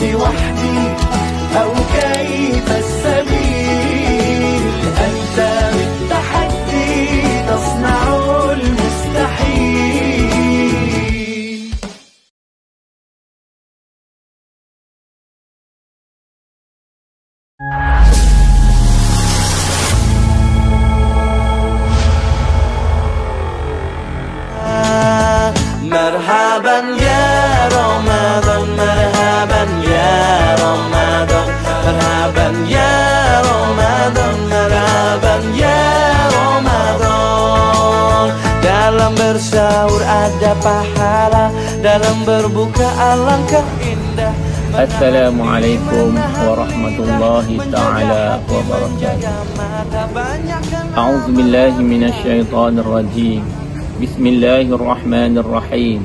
نفسي وحدي أو كيف السبيل. أنت بالتحدي تصنع المستحيل. مرحبا يا رمضان مرحبا يا رمضان مرحبا يا رمضان مرحبا ya Ramadan. Dalam bersahur ada pahala, dalam berbuka alangkah indah. Assalamualaikum warahmatullahi ta'ala wabarakatuh. A'udzu billahi minasyaitonir rajim. Bismillahirrahmanirrahim.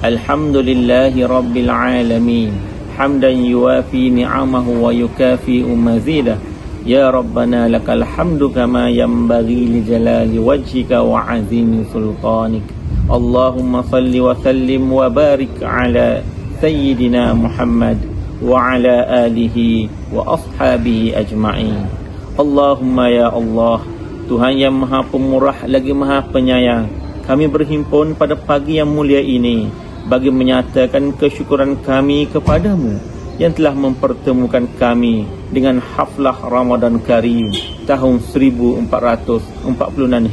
Alhamdulillahi rabbil alamin. Hamdan yuwafi ni'amahu wa yukafi'u mazidah. Ya Rabbana lakal hamdu kama yanbaghi li jalali wajhika wa azimi sultanik. Allahumma salli wa sallim wa barik ala Sayyidina Muhammad wa ala alihi wa ashabihi ajma'in. Allahumma ya Allah, Tuhan yang maha pemurah lagi maha penyayang, kami berhimpun pada pagi yang mulia ini bagi menyatakan kesyukuran kami kepadamu yang telah mempertemukan kami dengan haflah Ramadan Karim tahun 1446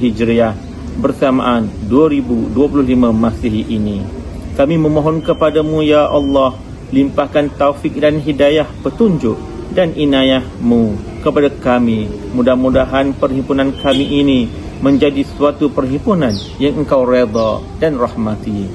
Hijriah bersamaan 2025 Masihi ini. Kami memohon kepadamu ya Allah, limpahkan taufik dan hidayah petunjuk dan inayah-Mu kepada kami. Mudah-mudahan perhimpunan kami ini menjadi suatu perhimpunan yang Engkau redha dan rahmati.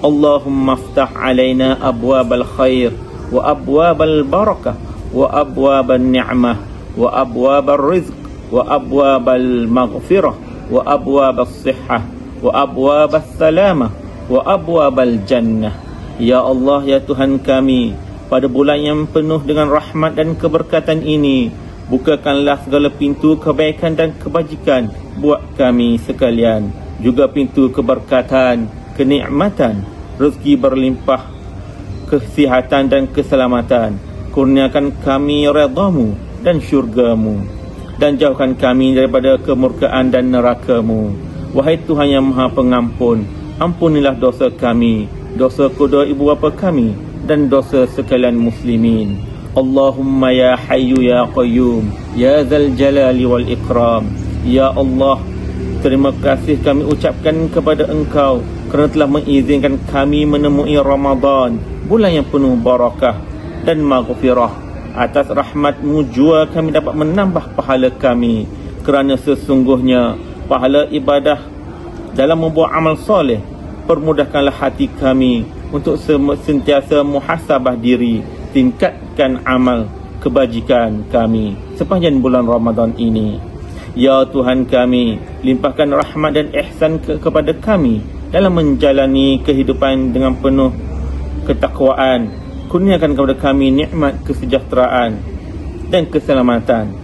Allahumma aftah alaina abwabal khair wa abwabal barakah wa abwabal ni'mah wa abwabal rizq wa abwabal maghfirah wa abwabal sihhah wa abwabal salamah wa abwabal jannah. Ya Allah, ya Tuhan kami, pada bulan yang penuh dengan rahmat dan keberkatan ini, bukakanlah segala pintu kebaikan dan kebajikan buat kami sekalian. Juga pintu keberkatan, kenikmatan, rezeki berlimpah, kesihatan dan keselamatan. Kurniakan kami redha-Mu dan syurga-Mu, dan jauhkan kami daripada kemurkaan dan neraka-Mu. Wahai Tuhan yang maha pengampun, ampunilah dosa kami, dosa kedua ibu bapa kami, dan dosa sekalian muslimin. Allahumma ya hayyu ya qayyum ya dzal jalali wal ikram. Ya Allah, terima kasih kami ucapkan kepada Engkau kerana telah mengizinkan kami menemui Ramadan, bulan yang penuh barakah dan maghfirah. Atas rahmat-Mu jua kami dapat menambah pahala kami, kerana sesungguhnya pahala ibadah dalam membuat amal soleh. Permudahkanlah hati kami untuk sentiasa muhasabah diri, tingkatkan amal kebajikan kami sepanjang bulan Ramadan ini. Ya Tuhan kami, limpahkan rahmat dan ihsan kepada kami dalam menjalani kehidupan dengan penuh ketakwaan. Kurniakan kepada kami nikmat kesejahteraan dan keselamatan.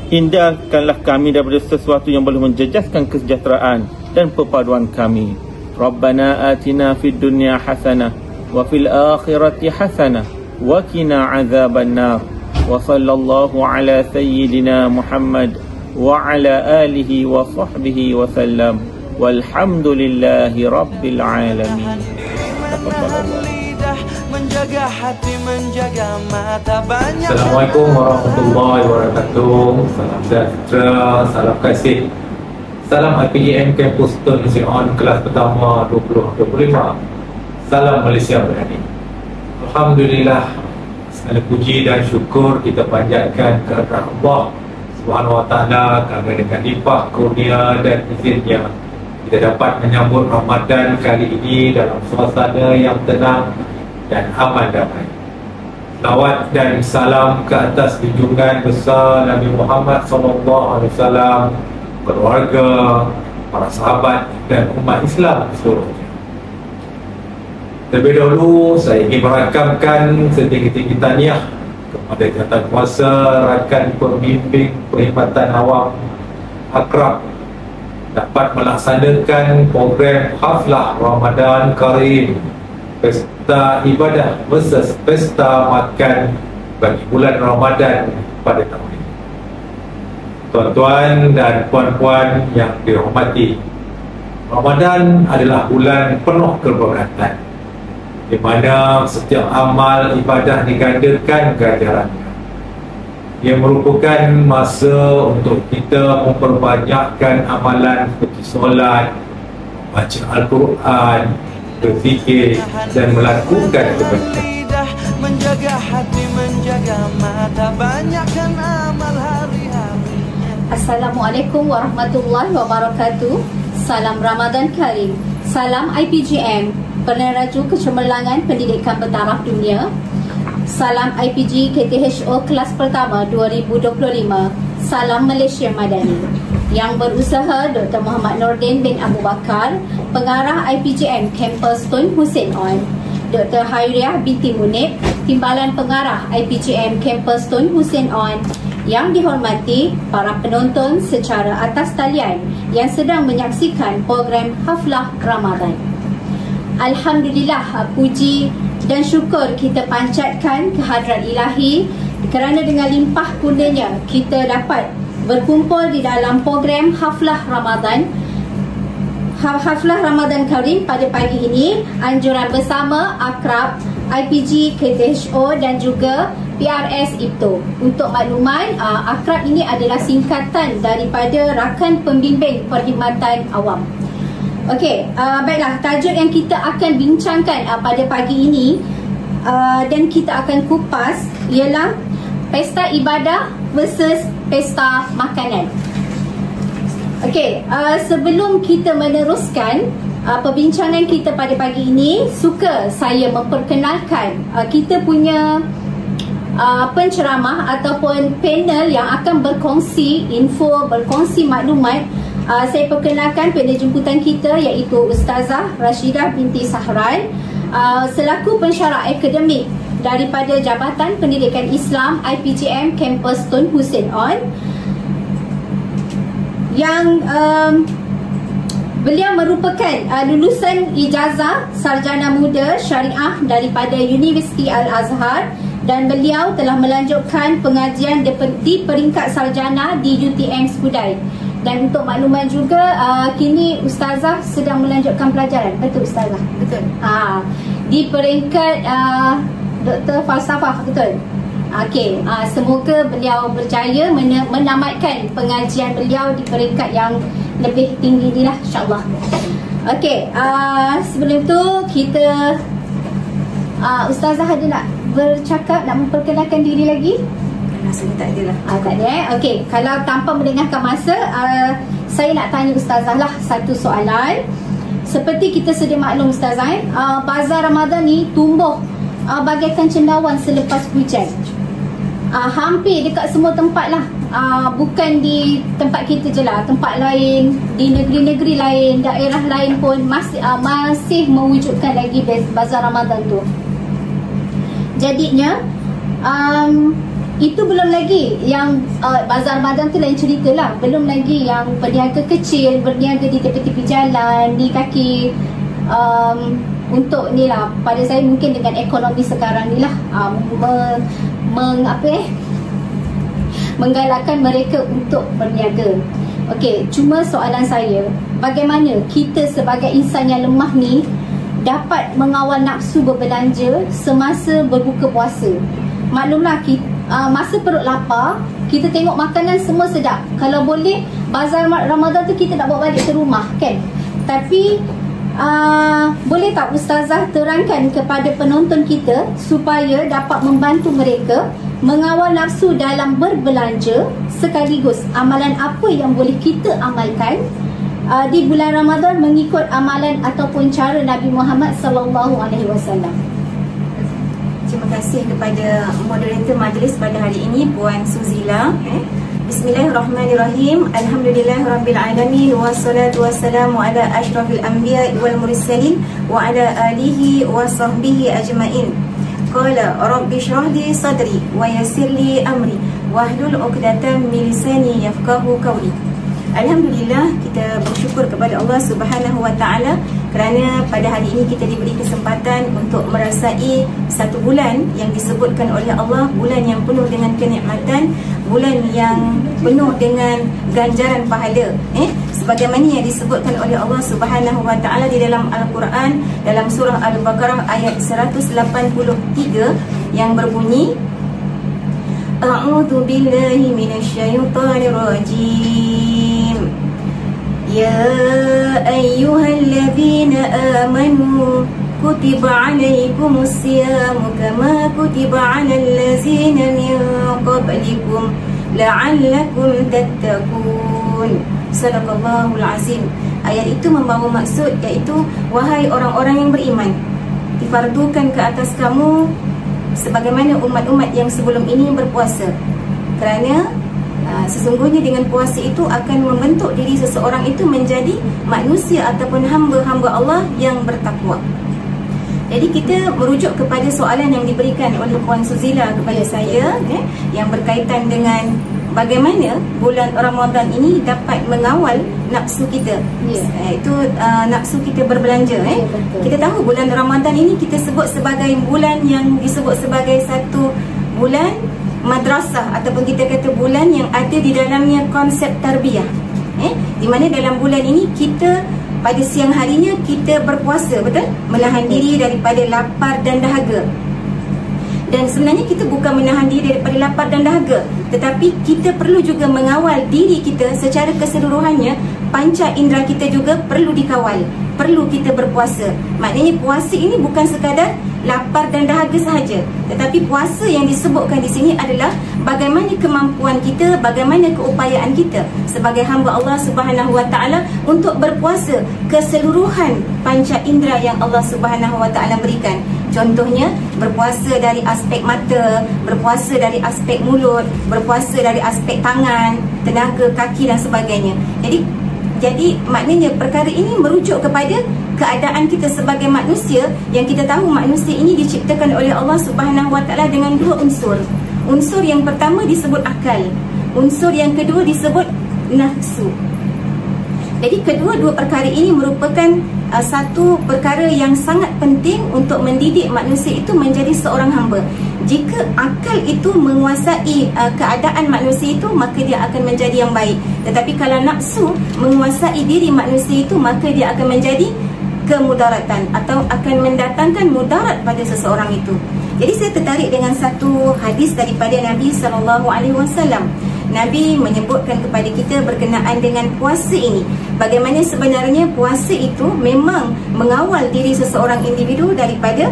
Hindarkanlah kami daripada sesuatu yang boleh menjejaskan kesejahteraan dan perpaduan kami. Rabbana atina fid dunya hasanah wa fil akhirati hasanah wa qina azaban nar. Wa sallallahu ala sayyidina Muhammad wa ala alihi wa sahbihi wa sallam. Walhamdulillahi rabbil alamin. Menjaga hati, menjaga mata banyak. Assalamualaikum warahmatullahi wabarakatuh. Salam sejahtera, salam kasih. Salam IPM Kampus Tun Mesin On kelas pertama 2025. Salam Malaysia Berani. Alhamdulillah, segala puji dan syukur kita panjatkan kepada Allah Subhanahu Wa Taala kerana dengan limpah kurnia dan izinnya kita dapat menyambut Ramadan kali ini dalam suasana yang tenang dan aman damai. Salawat dan salam ke atas junjungan besar Nabi Muhammad SAW, keluarga, para sahabat dan umat Islam seluruhnya. Terlebih dahulu saya ingin merakamkan setinggi-tinggi tahniah kepada jawatankuasa rakan pembimbing perkhidmatan awam akrab dapat melaksanakan program Haflah Ramadan Karim pesta ibadah versus pesta makan bagi bulan Ramadan pada tahun ini. Tuan-tuan dan puan-puan yang dihormati, Ramadan adalah bulan penuh keberkatan, di mana setiap amal ibadah digandakan ganjarannya. Ia merupakan masa untuk kita memperbanyakkan amalan seperti solat, baca Al-Quran, berzikir dan melakukan kebaikan. Menjaga hati, menjaga mata, banyakkan amal hari-hari. Assalamualaikum warahmatullahi wabarakatuh. Salam Ramadan Karim. Salam IPGM, Peneraju Kecemerlangan Pendidikan Bertaraf Dunia. Salam IPG KTHO Kelas Pertama 2025. Salam Malaysia Madani. Yang berusaha Dr. Muhammad Nordin bin Abu Bakar, Pengarah IPGM Kampus Tun Hussein On. Dr. Hairiah binti Munib, Timbalan Pengarah IPGM Kampus Tun Hussein On. Yang dihormati para penonton secara atas talian yang sedang menyaksikan program Haflah Ramadan. Alhamdulillah, puji dan syukur kita pancatkan kehadrat ilahi kerana dengan limpah kurnianya kita dapat berkumpul di dalam program Haflah Ramadan. Haflah Ramadan Karim pada pagi ini anjuran bersama Akrab, IPG KTHO dan juga PRS IPTO. Untuk makluman, Akrab ini adalah singkatan daripada Rakan Pembimbing Perkhidmatan Awam. Okey, baiklah, tajuk yang kita akan bincangkan pada pagi ini dan kita akan kupas ialah pesta ibadah versus pesta makanan. Okey, sebelum kita meneruskan perbincangan kita pada pagi ini, suka saya memperkenalkan kita punya penceramah ataupun panel yang akan berkongsi info, berkongsi maklumat. Saya perkenalkan panel jemputan kita iaitu Ustazah Rashidah binti Sahran, selaku pensyarah akademik daripada Jabatan Pendidikan Islam IPGM Kampus Tun Hussein On, yang beliau merupakan lulusan ijazah sarjana muda syariah daripada Universiti Al-Azhar, dan beliau telah melanjutkan pengajian di peringkat sarjana di UTM Skudai. Dan untuk makluman juga, kini Ustazah sedang melanjutkan pelajaran. Betul Ustazah? Betul. Di peringkat Doktor Falsafah, betul? Okey, semoga beliau berjaya menamatkan pengajian beliau di peringkat yang lebih tinggi ni lah, insyaAllah. Okey, sebelum tu kita Ustazah ada nak bercakap, nak memperkenalkan diri lagi? Rasanya tak ada lah. Tak ada Okey, kalau tanpa melengahkan masa, saya nak tanya Ustazah lah satu soalan. Seperti kita sedia maklum Ustazah, bazar Ramadan ni tumbuh bagaikan cendawan selepas hujan. Hampir dekat semua tempat lah, bukan di tempat kita je lah, tempat lain, di negeri-negeri lain, daerah lain pun masih mewujudkan lagi bazar Ramadan tu. Jadinya itu belum lagi yang bazar Ramadan tu lain cerita lah. Belum lagi yang peniaga kecil berniaga di tepi-tepi jalan, di kaki, untuk ni lah, pada saya mungkin dengan ekonomi sekarang ni lah, menggalakkan mereka untuk berniaga. Okey, cuma soalan saya, bagaimana kita sebagai insan yang lemah ni dapat mengawal nafsu berbelanja semasa berbuka puasa? Maklumlah, masa perut lapar, kita tengok makanan semua sedap. Kalau boleh, bazar Ramadan tu kita nak bawa balik ke rumah kan. Tapi boleh tak Ustazah terangkan kepada penonton kita supaya dapat membantu mereka mengawal nafsu dalam berbelanja, sekaligus amalan apa yang boleh kita amalkan di bulan Ramadan mengikut amalan ataupun cara Nabi Muhammad SAW. Terima kasih kepada moderator majlis pada hari ini, Puan Suzila. Bismillahirrahmanirrahim. Alhamdulillahirabbil wassalatu wassalamu ala asyrafil anbiya wal mursalin wa ala alihi wa sahbihi ajmain. Qala rabbi shrah li sadri wa yassir li amri wahlul 'uqdatam min lisani yafqahu qawli. Alhamdulillah, kita bersyukur kepada Allah Subhanahu Wa Taala kerana pada hari ini kita diberi kesempatan untuk merasai satu bulan yang disebutkan oleh Allah bulan yang penuh dengan kenikmatan, bulan yang penuh dengan ganjaran pahala. Sebagaimana yang disebutkan oleh Allah Subhanahu Wa Taala di dalam Al-Quran, dalam surah Al-Baqarah ayat 183 yang berbunyi, A'udzu billahi minasyaitonir rajim. Ya ayyuhalladzina amanu kutiba alaikumus siyamu kama kutiba alal ladzina min qablikum la'allakum tattaqun. Sadaqallahul azim. Ayat itu membawa maksud, iaitu wahai orang-orang yang beriman, difardukan ke atas kamu sebagaimana umat-umat yang sebelum ini berpuasa, kerana sesungguhnya dengan puasa itu akan membentuk diri seseorang itu menjadi manusia ataupun hamba-hamba Allah yang bertakwa. Jadi kita merujuk kepada soalan yang diberikan oleh Puan Suzila kepada saya, yang berkaitan dengan bagaimana bulan Ramadan ini dapat mengawal nafsu kita. Itu nafsu kita berbelanja. Kita tahu bulan Ramadan ini kita sebut sebagai bulan yang disebut sebagai satu bulan madrasah, ataupun kita kata bulan yang ada di dalamnya konsep tarbiyah. Di mana dalam bulan ini kita pada siang harinya kita berpuasa, betul? Menahan diri daripada lapar dan dahaga. Dan sebenarnya kita bukan menahan diri daripada lapar dan dahaga, tetapi kita perlu juga mengawal diri kita secara keseluruhannya. Panca indera kita juga perlu dikawal, perlu kita berpuasa. Maknanya puasa ini bukan sekadar lapar dan dahaga sahaja, tetapi puasa yang disebutkan di sini adalah bagaimana kemampuan kita, bagaimana keupayaan kita sebagai hamba Allah Subhanahu Wa Taala untuk berpuasa keseluruhan panca indera yang Allah Subhanahu Wa Taala berikan. Contohnya berpuasa dari aspek mata, berpuasa dari aspek mulut, berpuasa dari aspek tangan, tenaga, kaki dan sebagainya. Jadi maknanya perkara ini merujuk kepada keadaan kita sebagai manusia, yang kita tahu manusia ini diciptakan oleh Allah Subhanahu Wa Taala dengan dua unsur. Unsur yang pertama disebut akal, unsur yang kedua disebut nafsu. Jadi kedua-dua perkara ini merupakan satu perkara yang sangat penting untuk mendidik manusia itu menjadi seorang hamba. Jika akal itu menguasai keadaan manusia itu, maka dia akan menjadi yang baik. Tetapi kalau nafsu menguasai diri manusia itu, maka dia akan menjadi kemudaratan atau akan mendatangkan mudarat pada seseorang itu. Jadi saya tertarik dengan satu hadis daripada Nabi SAW. Nabi menyebutkan kepada kita berkenaan dengan puasa ini, bagaimana sebenarnya puasa itu memang mengawal diri seseorang individu daripada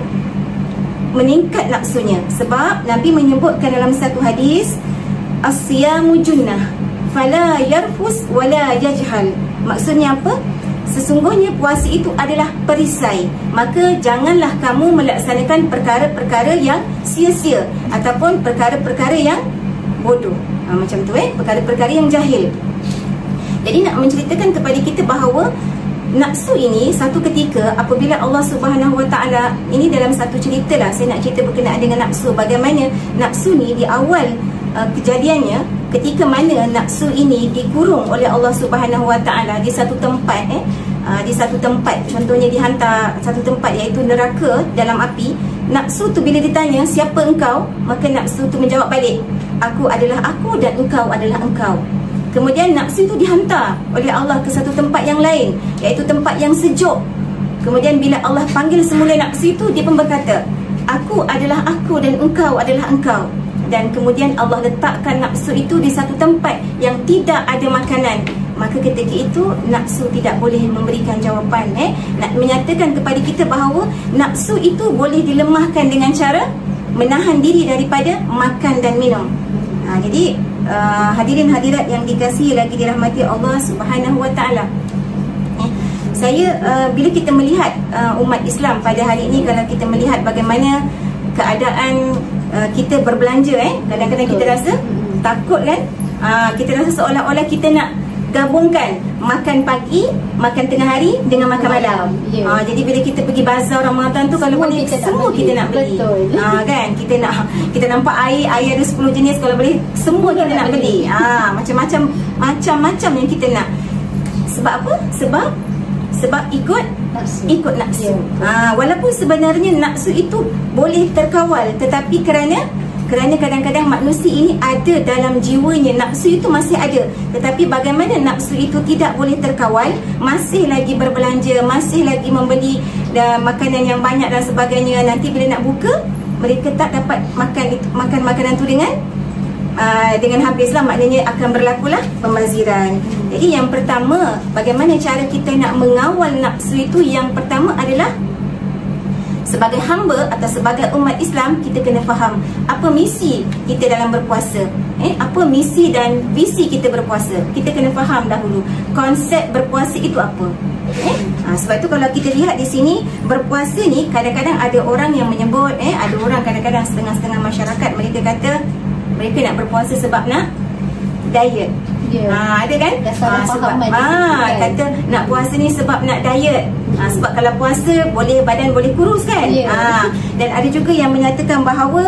meningkat nafsunya. Sebab Nabi menyebutkan dalam satu hadis, as-siyamu junnah fala yarfus wala yajhal. Maksudnya apa? Sesungguhnya puasa itu adalah perisai, maka janganlah kamu melaksanakan perkara-perkara yang sia-sia ataupun perkara-perkara yang bodoh. Macam tu perkara-perkara yang jahil. Jadi nak menceritakan kepada kita bahawa nafsu ini satu ketika apabila Allah Subhanahu Wa Taala, ini dalam satu cerita lah, saya nak cerita berkenaan dengan nafsu. Bagaimana nafsu ni di awal kejadiannya, ketika mana nafsu ini dikurung oleh Allah Subhanahu Wa Taala di satu tempat, di satu tempat, contohnya dihantar satu tempat iaitu neraka dalam api. Nafsu tu bila ditanya siapa engkau, maka nafsu tu menjawab balik, aku adalah aku dan engkau adalah engkau. Kemudian nafsu itu dihantar oleh Allah ke satu tempat yang lain, iaitu tempat yang sejuk. Kemudian bila Allah panggil semula nafsu itu, dia pun berkata, aku adalah aku dan engkau adalah engkau. Dan kemudian Allah letakkan nafsu itu di satu tempat yang tidak ada makanan. Maka ketika itu nafsu tidak boleh memberikan jawapan. Nak menyatakan kepada kita bahawa nafsu itu boleh dilemahkan dengan cara menahan diri daripada makan dan minum. Jadi hadirin hadirat yang dikasihi lagi dirahmati Allah Subhanahu Wa Taala, saya bila kita melihat umat Islam pada hari ini, kalau kita melihat bagaimana keadaan kita berbelanja, kadang-kadang kita rasa takut kan, kita rasa seolah-olah kita nak gabungkan makan pagi, makan tengah hari dengan makan malam. Jadi bila kita pergi bazar Ramadan tu, kalau boleh semua kita nak beli. Kan, kita nampak air ada 10 jenis, kalau boleh semua kita nak beli. Macam-macam yang kita nak. Sebab apa? Sebab ikut nafsu. Walaupun sebenarnya nafsu itu boleh terkawal, tetapi kerana kadang-kadang manusia ini ada dalam jiwanya, nafsu itu masih ada. Tetapi bagaimana nafsu itu tidak boleh terkawal, masih lagi berbelanja, masih lagi membeli makanan yang banyak dan sebagainya. Nanti bila nak buka, mereka tak dapat makan makanan tu dengan habislah, maknanya akan berlakulah pemaziran. Jadi yang pertama, bagaimana cara kita nak mengawal nafsu itu? Yang pertama adalah sebagai hamba atau sebagai umat Islam, kita kena faham apa misi kita dalam berpuasa. Apa misi dan visi kita berpuasa. Kita kena faham dahulu konsep berpuasa itu apa. Sebab itu kalau kita lihat di sini, berpuasa ni kadang-kadang ada orang yang menyebut, ada orang kadang-kadang setengah-setengah masyarakat, mereka kata mereka nak berpuasa sebab nak diet. Ada kan? Sebab kata nak puasa ni sebab nak diet. Sebab kalau puasa badan boleh kurus kan. Dan ada juga yang menyatakan bahawa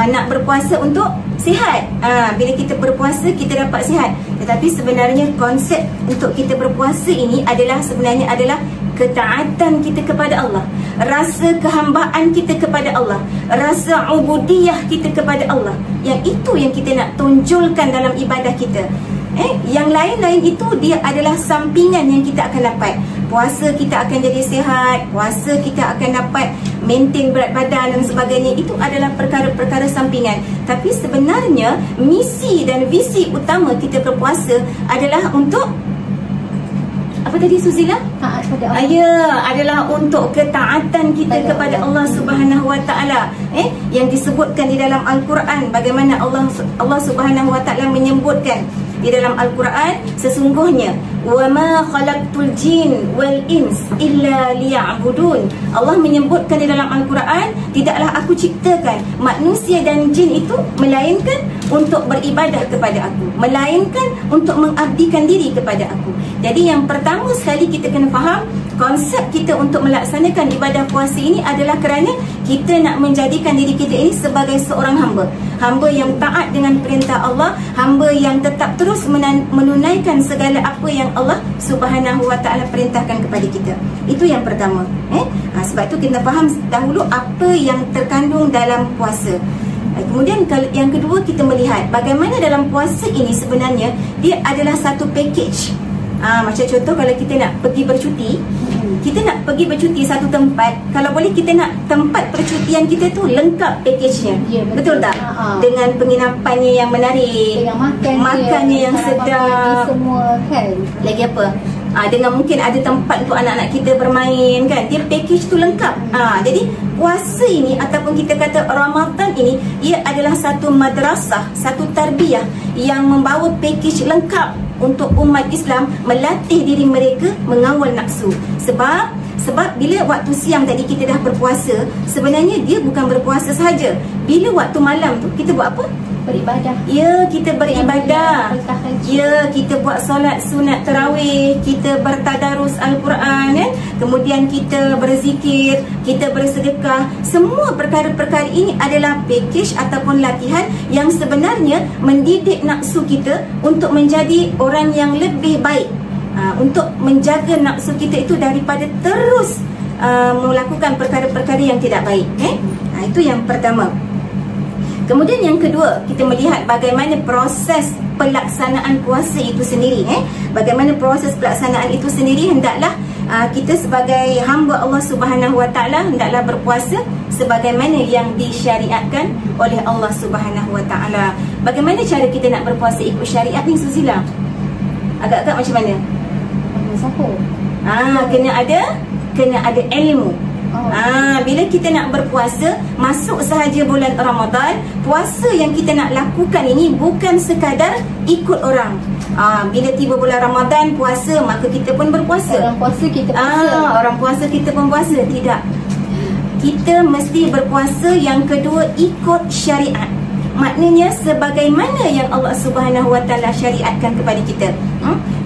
nak berpuasa untuk sihat. Bila kita berpuasa kita dapat sihat. Tetapi sebenarnya konsep untuk kita berpuasa ini sebenarnya adalah ketaatan kita kepada Allah, rasa kehambaan kita kepada Allah, rasa ubudiyah kita kepada Allah. Yang itu yang kita nak tonjolkan dalam ibadah kita. Yang lain-lain itu dia adalah sampingan yang kita akan dapat. Puasa kita akan jadi sihat, puasa kita akan dapat maintain berat badan dan sebagainya. Itu adalah perkara-perkara sampingan. Tapi sebenarnya misi dan visi utama kita berpuasa adalah untuk apa tadi Suzila? Taat kepada Allah. Ya, adalah untuk ketaatan kita kepada Allah Subhanahu Wa Taala. Yang disebutkan di dalam Al-Quran, bagaimana Allah Subhanahu Wa Taala menyebutkan di dalam Al-Quran, sesungguhnya wama khalaqtul jin wal ins illa liya'budun. Allah menyebutkan di dalam Al-Quran, tidaklah aku ciptakan manusia dan jin itu melainkan untuk beribadah kepada aku, melainkan untuk mengabdikan diri kepada aku. Jadi yang pertama sekali kita kena faham konsep kita untuk melaksanakan ibadah puasa ini adalah kerana kita nak menjadikan diri kita ini sebagai seorang hamba. Hamba yang taat dengan perintah Allah, hamba yang tetap terus menunaikan segala apa yang Allah Subhanahu Wa Taala perintahkan kepada kita. Itu yang pertama. Sebab itu kita faham dahulu apa yang terkandung dalam puasa. Kemudian yang kedua, kita melihat bagaimana dalam puasa ini sebenarnya dia adalah satu package. Macam contoh kalau kita nak pergi bercuti, kita nak pergi bercuti satu tempat, kalau boleh kita nak tempat percutian kita tu lengkap package-nya. Betul tak? Dengan penginapannya yang menarik, dengan makannya yang sedap, semua kan. Lagi apa? Dengan mungkin ada tempat untuk anak-anak kita bermain kan. Dia package tu lengkap. Jadi puasa ini ataupun kita kata Ramadan ini, ia adalah satu madrasah, satu tarbiyah yang membawa package lengkap untuk umat Islam melatih diri mereka mengawal nafsu. Sebab bila waktu siang tadi kita dah berpuasa, sebenarnya dia bukan berpuasa sahaja. Bila waktu malam tu kita buat apa? Beribadah. Ya, kita beribadah. Ya, kita buat solat sunat tarawih, kita bertadarus Al-Quran, kemudian kita berzikir, kita bersedekah. Semua perkara-perkara ini adalah package ataupun latihan yang sebenarnya mendidik nafsu kita untuk menjadi orang yang lebih baik, untuk menjaga nafsu kita itu daripada terus melakukan perkara-perkara yang tidak baik. Itu yang pertama. Kemudian yang kedua, kita melihat bagaimana proses pelaksanaan puasa itu sendiri. Bagaimana proses pelaksanaan itu sendiri, hendaklah kita sebagai hamba Allah Subhanahu Wa Taala hendaklah berpuasa sebagaimana yang disyariatkan oleh Allah Subhanahu Wa Taala. Bagaimana cara kita nak berpuasa ikut syariat ni Suzila? Agak-agak macam mana? Kena ada ilmu. Bila kita nak berpuasa, masuk sahaja bulan Ramadan, puasa yang kita nak lakukan ini bukan sekadar ikut orang. Bila tiba bulan Ramadan puasa, maka kita pun berpuasa. Orang puasa kita puasa. Orang puasa kita pun puasa. Tidak. Kita mesti berpuasa yang kedua ikut syariat. Maknanya sebagaimana yang Allah Subhanahu Wa Taala syariatkan kepada kita.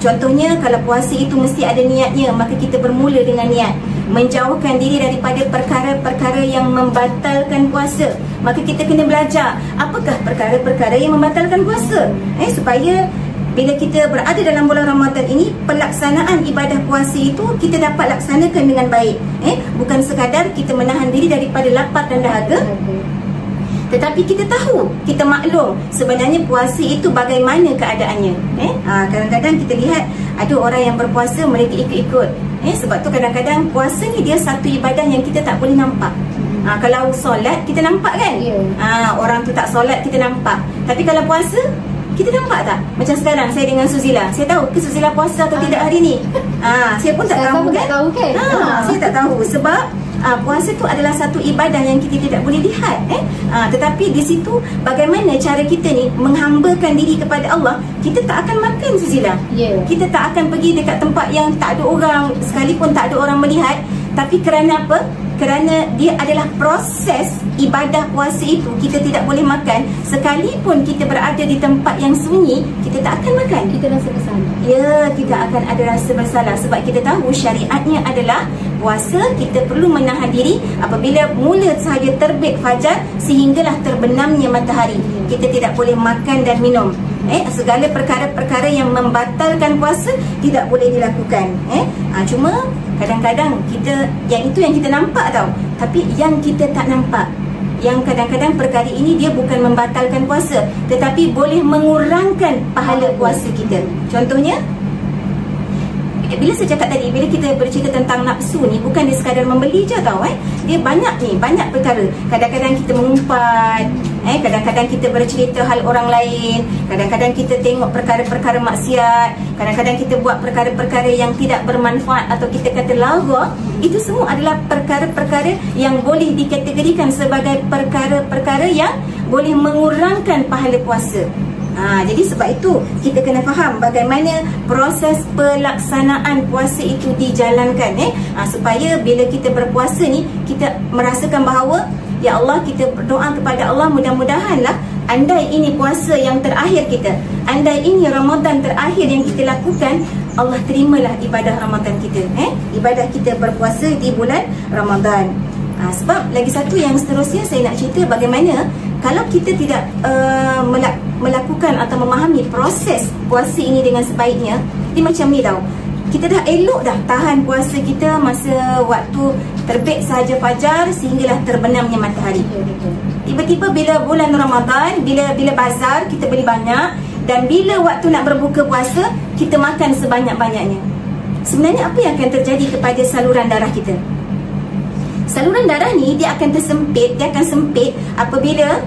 Contohnya kalau puasa itu mesti ada niatnya, maka kita bermula dengan niat menjauhkan diri daripada perkara-perkara yang membatalkan puasa. Maka kita kena belajar apakah perkara-perkara yang membatalkan puasa, supaya bila kita berada dalam bulan Ramadan ini, pelaksanaan ibadah puasa itu kita dapat laksanakan dengan baik. Bukan sekadar kita menahan diri daripada lapar dan dahaga, tetapi kita tahu, kita maklum sebenarnya puasa itu bagaimana keadaannya. Kadang-kadang kita lihat ada orang yang berpuasa, mereka ikut-ikut. Sebab tu kadang-kadang puasa ni dia satu ibadah yang kita tak boleh nampak. Kalau solat kita nampak kan? Orang tu tak solat kita nampak. Tapi kalau puasa kita nampak tak? Macam sekarang saya dengan Suzila, saya tahu ke Suzila puasa atau tidak hari ni? Saya pun tak tahu kan? Saya tak tahu sebab puasa tu adalah satu ibadah yang kita tidak boleh lihat. Tetapi di situ bagaimana cara kita ni menghambakan diri kepada Allah. Kita tak akan makan, Suzila. Kita tak akan pergi dekat tempat yang tak ada orang, sekalipun tak ada orang melihat. Tapi kerana apa? Kerana dia adalah proses ibadah puasa itu, kita tidak boleh makan. Sekalipun kita berada di tempat yang sunyi, kita tak akan makan. Kita rasa bersalah. Ya, kita akan ada rasa bersalah. Sebab kita tahu syariatnya adalah puasa kita perlu menahan diri apabila mula sahaja terbit fajar sehinggalah terbenamnya matahari. Kita tidak boleh makan dan minum. Segala perkara-perkara yang membatalkan puasa tidak boleh dilakukan. Cuma kadang-kadang kita, yang itu yang kita nampak tau, tapi yang kita tak nampak, yang kadang-kadang perkara ini dia bukan membatalkan puasa, tetapi boleh mengurangkan pahala puasa kita. Contohnya, bila saya cakap tadi, bila kita bercerita tentang nafsu ni, bukan dia sekadar membeli je tau. Dia banyak ni, banyak perkara. Kadang-kadang kita mengumpat, kadang-kadang kita bercerita hal orang lain, kadang-kadang kita tengok perkara-perkara maksiat, kadang-kadang kita buat perkara-perkara yang tidak bermanfaat atau kita kata lara. Itu semua adalah perkara-perkara yang boleh dikategorikan sebagai perkara-perkara yang boleh mengurangkan pahala puasa. Jadi sebab itu kita kena faham bagaimana proses pelaksanaan puasa itu dijalankan, supaya bila kita berpuasa ni kita merasakan bahawa ya Allah, kita berdoa kepada Allah, mudah-mudahanlah andai ini puasa yang terakhir kita, andai ini Ramadan terakhir yang kita lakukan, Allah terimalah ibadah Ramadan kita, ibadah kita berpuasa di bulan Ramadan. Sebab lagi satu yang seterusnya saya nak cerita bagaimana kalau kita tidak melakukan atau memahami proses puasa ini dengan sebaiknya, dia macam ni tau. Kita dah elok dah tahan puasa kita masa waktu terbit sahaja fajar sehinggalah terbenamnya matahari. Tiba-tiba bila bulan Ramadan, bila bazar kita beli banyak, dan bila waktu nak berbuka puasa kita makan sebanyak-banyaknya. Sebenarnya apa yang akan terjadi kepada saluran darah kita? Saluran darah ni dia akan tersempit, dia akan sempit apabila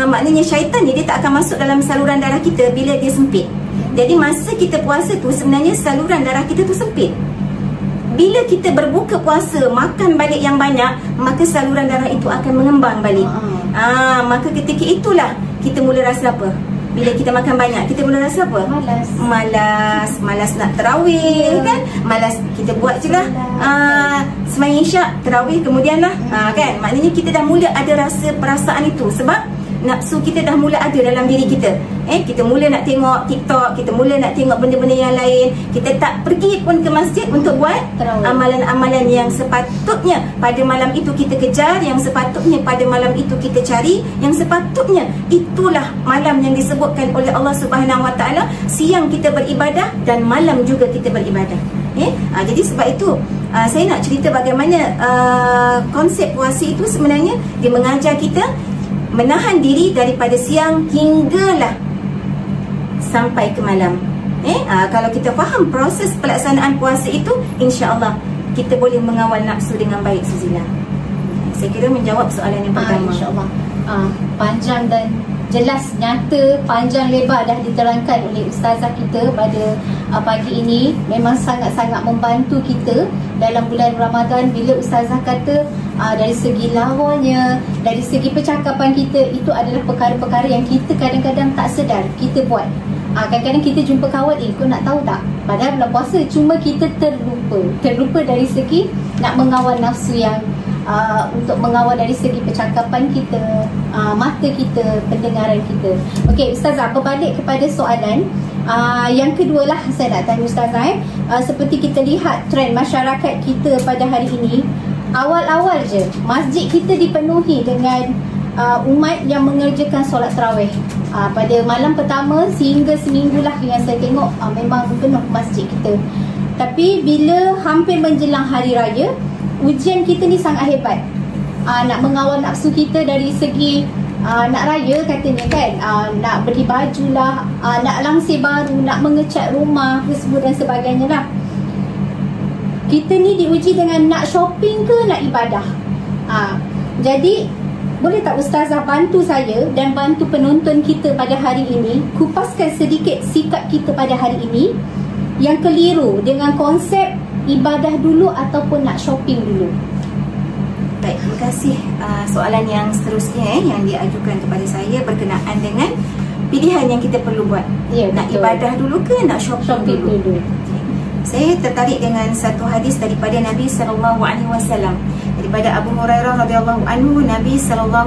maknanya syaitan ni dia tak akan masuk dalam saluran darah kita bila dia sempit. Jadi masa kita puasa tu sebenarnya saluran darah kita tu sempit. Bila kita berbuka puasa, makan balik yang banyak, maka saluran darah itu akan mengembang balik. Maka ketika itulah kita mula rasa apa? Bila kita makan banyak, kita mula rasa apa? Malas nak tarawih, kan? Malas kita buat je lah. Sembahyang isyak, tarawih kemudian lah, kan? Maknanya kita dah mula ada rasa perasaan itu. Sebab nafsu kita dah mula ada dalam diri kita. Kita mula nak tengok TikTok, kita mula nak tengok benda-benda yang lain. Kita tak pergi pun ke masjid untuk buat amalan-amalan yang sepatutnya pada malam itu kita kejar, yang sepatutnya pada malam itu kita cari, yang sepatutnya itulah malam yang disebutkan oleh Allah Subhanahu Wa Taala, siang kita beribadah dan malam juga kita beribadah. Jadi sebab itu saya nak cerita bagaimana konsep puasa itu sebenarnya dia mengajar kita menahan diri daripada siang hinggalah sampai ke malam. Kalau kita faham proses pelaksanaan puasa itu, insya-Allah kita boleh mengawal nafsu dengan baik, Suzila. Saya kira menjawab soalan yang pertama. InsyaAllah panjang dan jelas, nyata, panjang lebar dah diterangkan oleh ustazah kita pada pagi ini. Memang sangat-sangat membantu kita dalam bulan Ramadan. Bila ustazah kata dari segi lawanya, dari segi percakapan kita, itu adalah perkara-perkara yang kita kadang-kadang tak sedar kita buat. Kadang-kadang kita jumpa kawan, kau nak tahu tak, padahal bulan puasa, cuma kita terlupa dari segi nak mengawal nafsu yang untuk mengawal dari segi percakapan kita, mata kita, pendengaran kita. Okey Ustazah, berbalik kepada soalan yang kedua lah saya nak tanya Ustazah. Seperti kita lihat trend masyarakat kita pada hari ini, awal-awal je masjid kita dipenuhi dengan umat yang mengerjakan solat tarawih. Pada malam pertama sehingga seminggu lah yang saya tengok memang penuh masjid kita. Tapi bila hampir menjelang hari raya, ujian kita ni sangat hebat. Nak mengawal nafsu kita dari segi nak raya katanya kan, nak beli baju lah, nak langsir baru, nak mengecat rumah dan sebagainya lah. Kita ni diuji dengan nak shopping ke nak ibadah. Jadi boleh tak Ustazah bantu saya dan bantu penonton kita pada hari ini, kupaskan sedikit sikap kita pada hari ini yang keliru dengan konsep ibadah dulu ataupun nak shopping dulu. Baik, terima kasih. Soalan yang seterusnya yang diajukan kepada saya berkenaan dengan pilihan yang kita perlu buat. Ya, nak betul. ibadah dulu ke nak shopping dulu? Saya tertarik dengan satu hadis daripada Nabi SAW. Daripada Abu Hurairah radhiyallahu anhu, Nabi SAW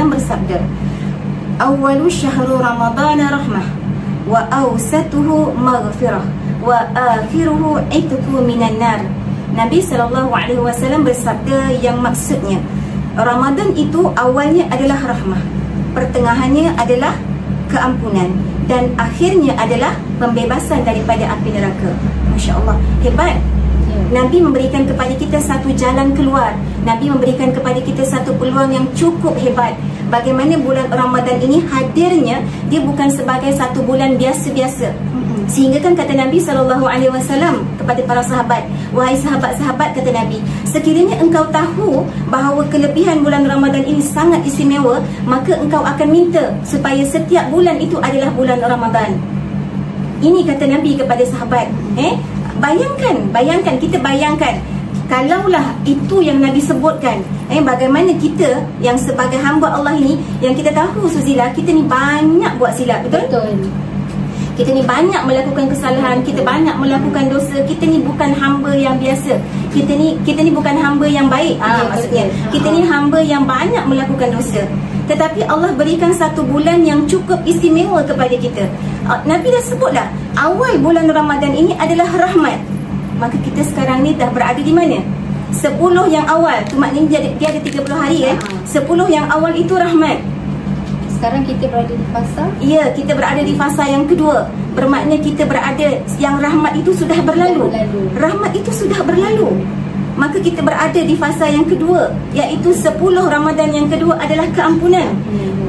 bersabda, "Awwalu syahru Ramadan rahmah, wa awsatuhu maghfirah, wa akhiruhu itqu minan nar." Nabi SAW bersabda yang maksudnya Ramadan itu awalnya adalah rahmah, pertengahannya adalah keampunan, dan akhirnya adalah pembebasan daripada api neraka. Masya Allah, hebat. Nabi memberikan kepada kita satu jalan keluar. Nabi memberikan kepada kita satu peluang yang cukup hebat. Bagaimana bulan Ramadan ini hadirnya, dia bukan sebagai satu bulan biasa-biasa. Sehingga kan kata Nabi SAW kepada para sahabat, "Wahai sahabat-sahabat," kata Nabi, "sekiranya engkau tahu bahawa kelebihan bulan Ramadan ini sangat istimewa, maka engkau akan minta supaya setiap bulan itu adalah bulan Ramadan." Ini kata Nabi kepada sahabat. Bayangkan, kita bayangkan kalaulah itu yang Nabi sebutkan, bagaimana kita yang sebagai hamba Allah ini, yang kita tahu Suzila, kita ni banyak buat silap, betul? Kita ni banyak melakukan kesalahan, kita banyak melakukan dosa. Kita ni bukan hamba yang biasa. Kita ni bukan hamba yang baik. Maksudnya kita ni hamba yang banyak melakukan dosa. Tetapi Allah berikan satu bulan yang cukup istimewa kepada kita. Nabi dah sebutlah, awal bulan Ramadan ini adalah rahmat. Maka kita sekarang ni dah berada di mana? 10 yang awal. Tu maknanya dia ada 30 hari kan? 10 yang awal itu rahmat. Sekarang kita berada di fasa? Ya, kita berada di fasa yang kedua. Bermakna kita berada, yang rahmat itu sudah berlalu. Rahmat itu sudah berlalu. Maka kita berada di fasa yang kedua, iaitu 10 Ramadan yang kedua adalah keampunan.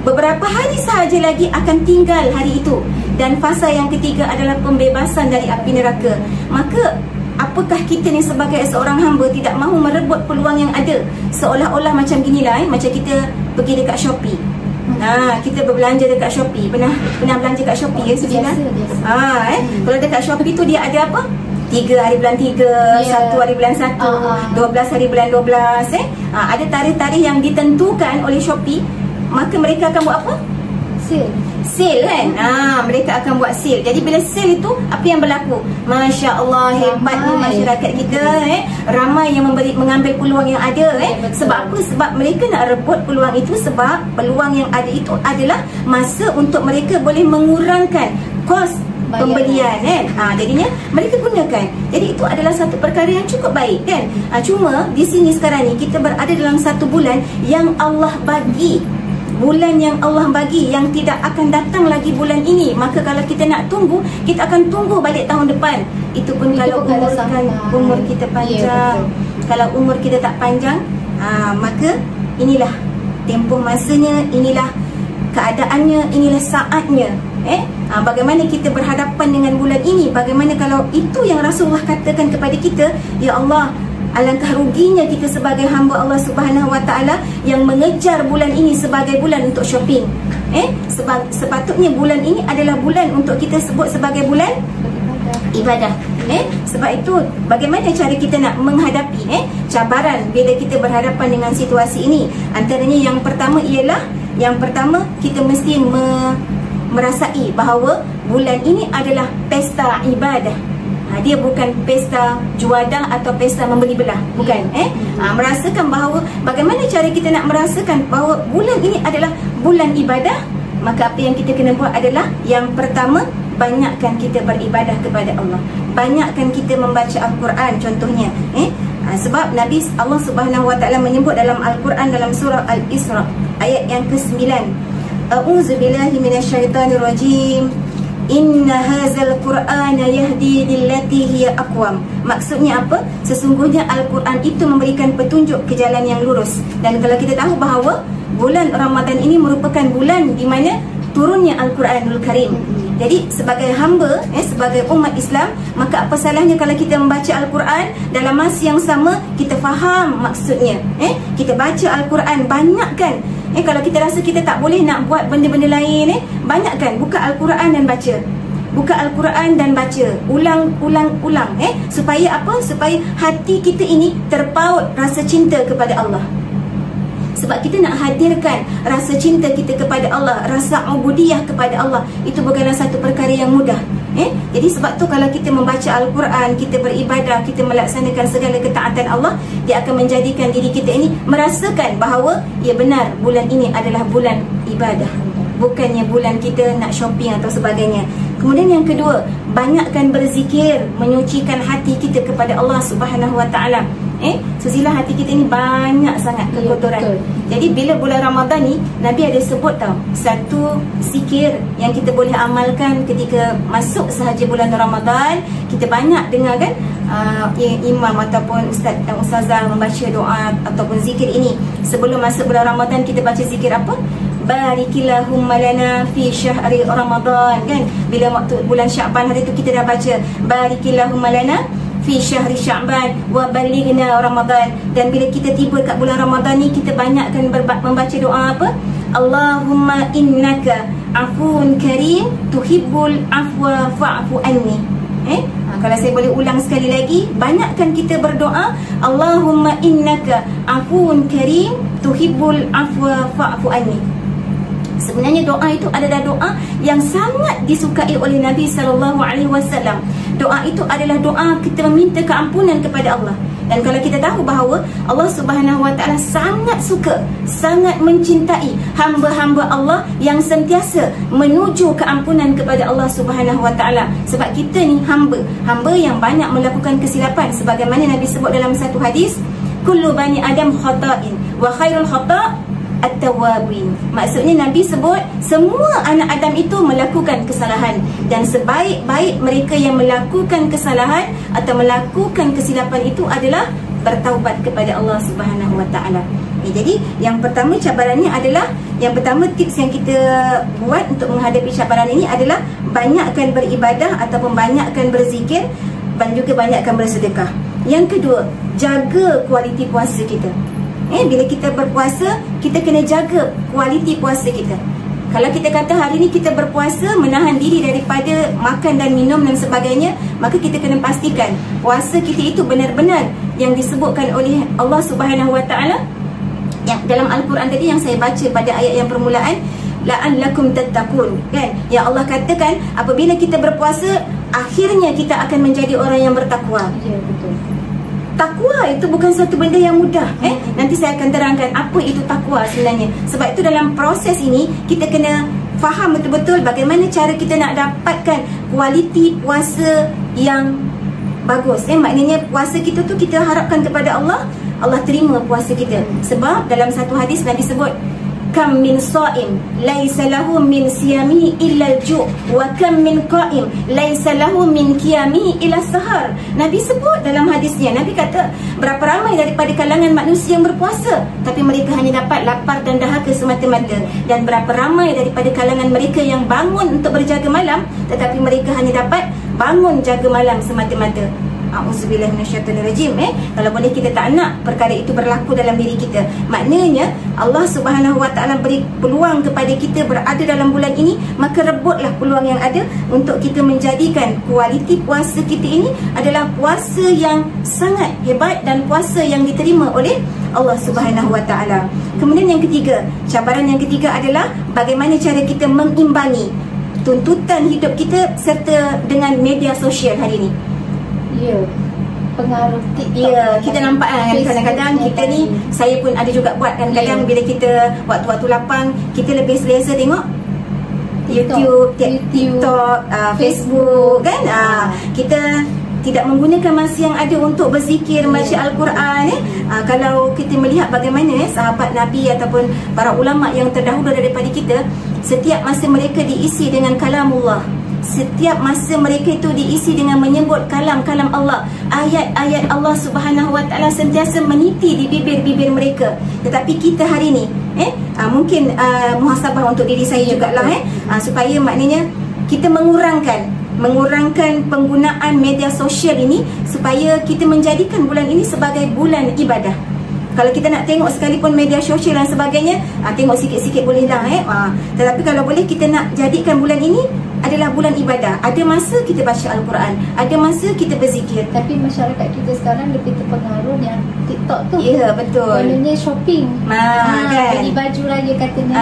Beberapa hari sahaja lagi akan tinggal hari itu. Dan fasa yang ketiga adalah pembebasan dari api neraka. Maka apakah kita ni sebagai seorang hamba tidak mahu merebut peluang yang ada? Seolah-olah macam ginilah, macam kita pergi dekat Shopee. Kita berbelanja dekat Shopee. Pernah belanja kat Shopee ya Suzila? Kalau dekat Shopee tu dia ada apa? 3 hari bulan 3, 1 hari bulan 1, 12 hari bulan 12. Ada tarikh-tarikh yang ditentukan oleh Shopee. Maka mereka akan buat apa? Sale kan? Mereka akan buat sale. Jadi bila sale itu, apa yang berlaku? Masya Allah, hebatnya masyarakat kita. Ramai yang mengambil peluang yang ada. Sebab apa? Sebab mereka nak rebut peluang itu. Sebab peluang yang ada itu adalah masa untuk mereka boleh mengurangkan kos pembelian kan. Jadinya mereka gunakan. Jadi itu adalah satu perkara yang cukup baik kan. Cuma di sini sekarang ni kita berada dalam satu bulan yang Allah bagi. Bulan yang Allah bagi, yang tidak akan datang lagi bulan ini. Maka kalau kita nak tunggu, kita akan tunggu balik tahun depan. Itu pun kalau umur kita panjang. Kalau umur kita tak panjang, maka inilah tempoh masanya, inilah keadaannya, inilah saatnya. Bagaimana kita berhadapan dengan bulan ini? Bagaimana kalau itu yang Rasulullah katakan kepada kita, ya Allah, alangkah ruginya kita sebagai hamba Allah Subhanahu Wa Taala yang mengejar bulan ini sebagai bulan untuk shopping. Sepatutnya bulan ini adalah bulan untuk kita sebut sebagai bulan ibadah. Sebab itu bagaimana cara kita nak menghadapi cabaran bila kita berhadapan dengan situasi ini? Antaranya yang pertama ialah, kita mesti merasai bahawa bulan ini adalah pesta ibadah. Dia bukan pesta juadah atau pesta membeli belah, bukan. Merasakan bahawa bagaimana cara kita nak merasakan bahawa bulan ini adalah bulan ibadah. Maka apa yang kita kena buat adalah yang pertama, banyakkan kita beribadah kepada Allah, banyakkan kita membaca Al-Quran contohnya. Sebab Nabi Allah Subhanahu Wa Taala menyebut dalam Al-Quran dalam surah Al-Isra ayat yang ke-9, A'udzubillahi minasyaitonirrajim, Inna hadzal Qur'ana yahdi lillati hiya aqwam. Maksudnya apa? Sesungguhnya Al-Quran itu memberikan petunjuk ke jalan yang lurus. Dan kalau kita tahu bahawa bulan Ramadan ini merupakan bulan di mana turunnya Al-Quranul Karim. Jadi sebagai hamba, sebagai umat Islam, maka apa salahnya kalau kita membaca Al-Quran dalam masa yang sama kita faham maksudnya. Kita baca Al-Quran, banyakkan. Kalau kita rasa kita tak boleh nak buat benda-benda lain, banyakkan, buka Al-Quran dan baca. Buka Al-Quran dan baca, ulang. Supaya apa? Supaya hati kita ini terpaut rasa cinta kepada Allah. Sebab kita nak hadirkan rasa cinta kita kepada Allah, rasa ubudiyah kepada Allah, itu bukanlah satu perkara yang mudah. Jadi sebab tu kalau kita membaca Al-Quran, kita beribadah, kita melaksanakan segala ketaatan Allah, dia akan menjadikan diri kita ini merasakan bahawa ya benar, bulan ini adalah bulan ibadah, bukannya bulan kita nak shopping atau sebagainya. Kemudian yang kedua, banyakkan berzikir, menyucikan hati kita kepada Allah Subhanahu Wa Taala. Susilah hati kita ni banyak sangat kekotoran. Jadi bila bulan Ramadan ni, Nabi ada sebut tau, satu zikir yang kita boleh amalkan ketika masuk sahaja bulan Ramadan. Kita banyak dengar kan imam ataupun ustaz dan ustazah membaca doa ataupun zikir ini. Sebelum masuk bulan Ramadan kita baca zikir apa? Barikillahumma lana fi syahri Ramadan, kan? Bila waktu bulan Syaban hari tu kita dah baca Barikillahumma lana fi syahri Sya'ban wa balighna Ramadan. Dan bila kita tiba kat bulan Ramadan ni, kita banyakkan membaca doa apa? Allahumma innaka afun karim tuhibbul afwa fa'fu anni. Kalau saya boleh ulang sekali lagi, banyakkan kita berdoa Allahumma innaka afun karim tuhibbul afwa fa'fu anni. Sebenarnya doa itu adalah doa yang sangat disukai oleh Nabi SAW. Doa itu adalah doa kita meminta keampunan kepada Allah. Dan kalau kita tahu bahawa Allah Subhanahu Wa Taala sangat suka, sangat mencintai hamba-hamba Allah yang sentiasa menuju keampunan kepada Allah Subhanahu Wa Taala. Sebab kita ni hamba yang banyak melakukan kesilapan. Sebagaimana Nabi sebut dalam satu hadis, kullu bani Adam khata'in wa khairul khata' at-tawwabin. Maksudnya Nabi sebut semua anak Adam itu melakukan kesalahan, dan sebaik-baik mereka yang melakukan kesalahan atau melakukan kesilapan itu adalah bertaubat kepada Allah Subhanahu Wa Taala. Jadi yang pertama cabarannya adalah, yang pertama tips yang kita buat untuk menghadapi cabaran ini adalah banyakkan beribadah ataupun banyakkan berzikir, dan juga banyakkan bersedekah. Yang kedua, jaga kualiti puasa kita. Bila kita berpuasa, kita kena jaga kualiti puasa kita. Kalau kita kata hari ni kita berpuasa, menahan diri daripada makan dan minum dan sebagainya, maka kita kena pastikan puasa kita itu benar-benar yang disebutkan oleh Allah Subhanahu Wa Taala yang dalam Al-Quran tadi yang saya baca pada ayat yang permulaan, la'allakum tattaqun, kan? Yang Allah katakan apabila kita berpuasa, akhirnya kita akan menjadi orang yang bertakwa. Ya, betul. Takwa itu bukan satu benda yang mudah. Nanti saya akan terangkan apa itu takwa sebenarnya. Sebab itu dalam proses ini kita kena faham betul-betul bagaimana cara kita nak dapatkan kualiti puasa yang bagus. Maknanya puasa kita tu kita harapkan kepada Allah, Allah terima puasa kita. Sebab dalam satu hadis Nabi sebut, kam min sha'im laisa lahu min siyamihi illa al-ju' wa kam min qa'im laisa lahu min qiyamihi illa sahar. Nabi sebut dalam hadisnya, Nabi kata berapa ramai daripada kalangan manusia yang berpuasa tapi mereka hanya dapat lapar dan dahaga semata-mata, dan berapa ramai daripada kalangan mereka yang bangun untuk berjaga malam tetapi mereka hanya dapat bangun jaga malam semata-mata. A'udzubillahi minasyaitonirrajim. Kalau boleh kita tak nak perkara itu berlaku dalam diri kita. Maknanya Allah Subhanahu Wa Taala beri peluang kepada kita berada dalam bulan ini, maka rebutlah peluang yang ada untuk kita menjadikan kualiti puasa kita ini adalah puasa yang sangat hebat dan puasa yang diterima oleh Allah Subhanahu Wa Taala. Kemudian yang ketiga, cabaran yang ketiga adalah bagaimana cara kita mengimbangi tuntutan hidup kita serta dengan media sosial hari ini. Ya, pengaruh TikTok. Ya, kita nampak kan kadang-kadang kita ni, saya pun ada juga buat kan, kadang bila kita waktu-waktu lapang, kita lebih selesa tengok YouTube, TikTok, Facebook kan. Kita tidak menggunakan masa yang ada untuk berzikir, baca Al-Quran. Kalau kita melihat bagaimana sahabat Nabi ataupun para ulama yang terdahulu daripada kita, setiap masa mereka diisi dengan kalamullah. Setiap masa mereka itu diisi dengan menyebut kalam-kalam Allah, ayat-ayat Allah Subhanahu Wa Taala sentiasa meniti di bibir-bibir mereka. Tetapi kita hari ni mungkin muhasabah untuk diri saya jugalah, supaya maknanya kita mengurangkan penggunaan media sosial ini, supaya kita menjadikan bulan ini sebagai bulan ibadah. Kalau kita nak tengok sekalipun media sosial dan sebagainya, tengok sikit-sikit bolehlah. Tetapi kalau boleh kita nak jadikan bulan ini adalah bulan ibadah. Ada masa kita baca Al-Quran, ada masa kita berzikir. Tapi masyarakat kita sekarang lebih terpengaruh yang TikTok tu. Ya, betul. Maknanya shopping, kan? beli baju raya katanya.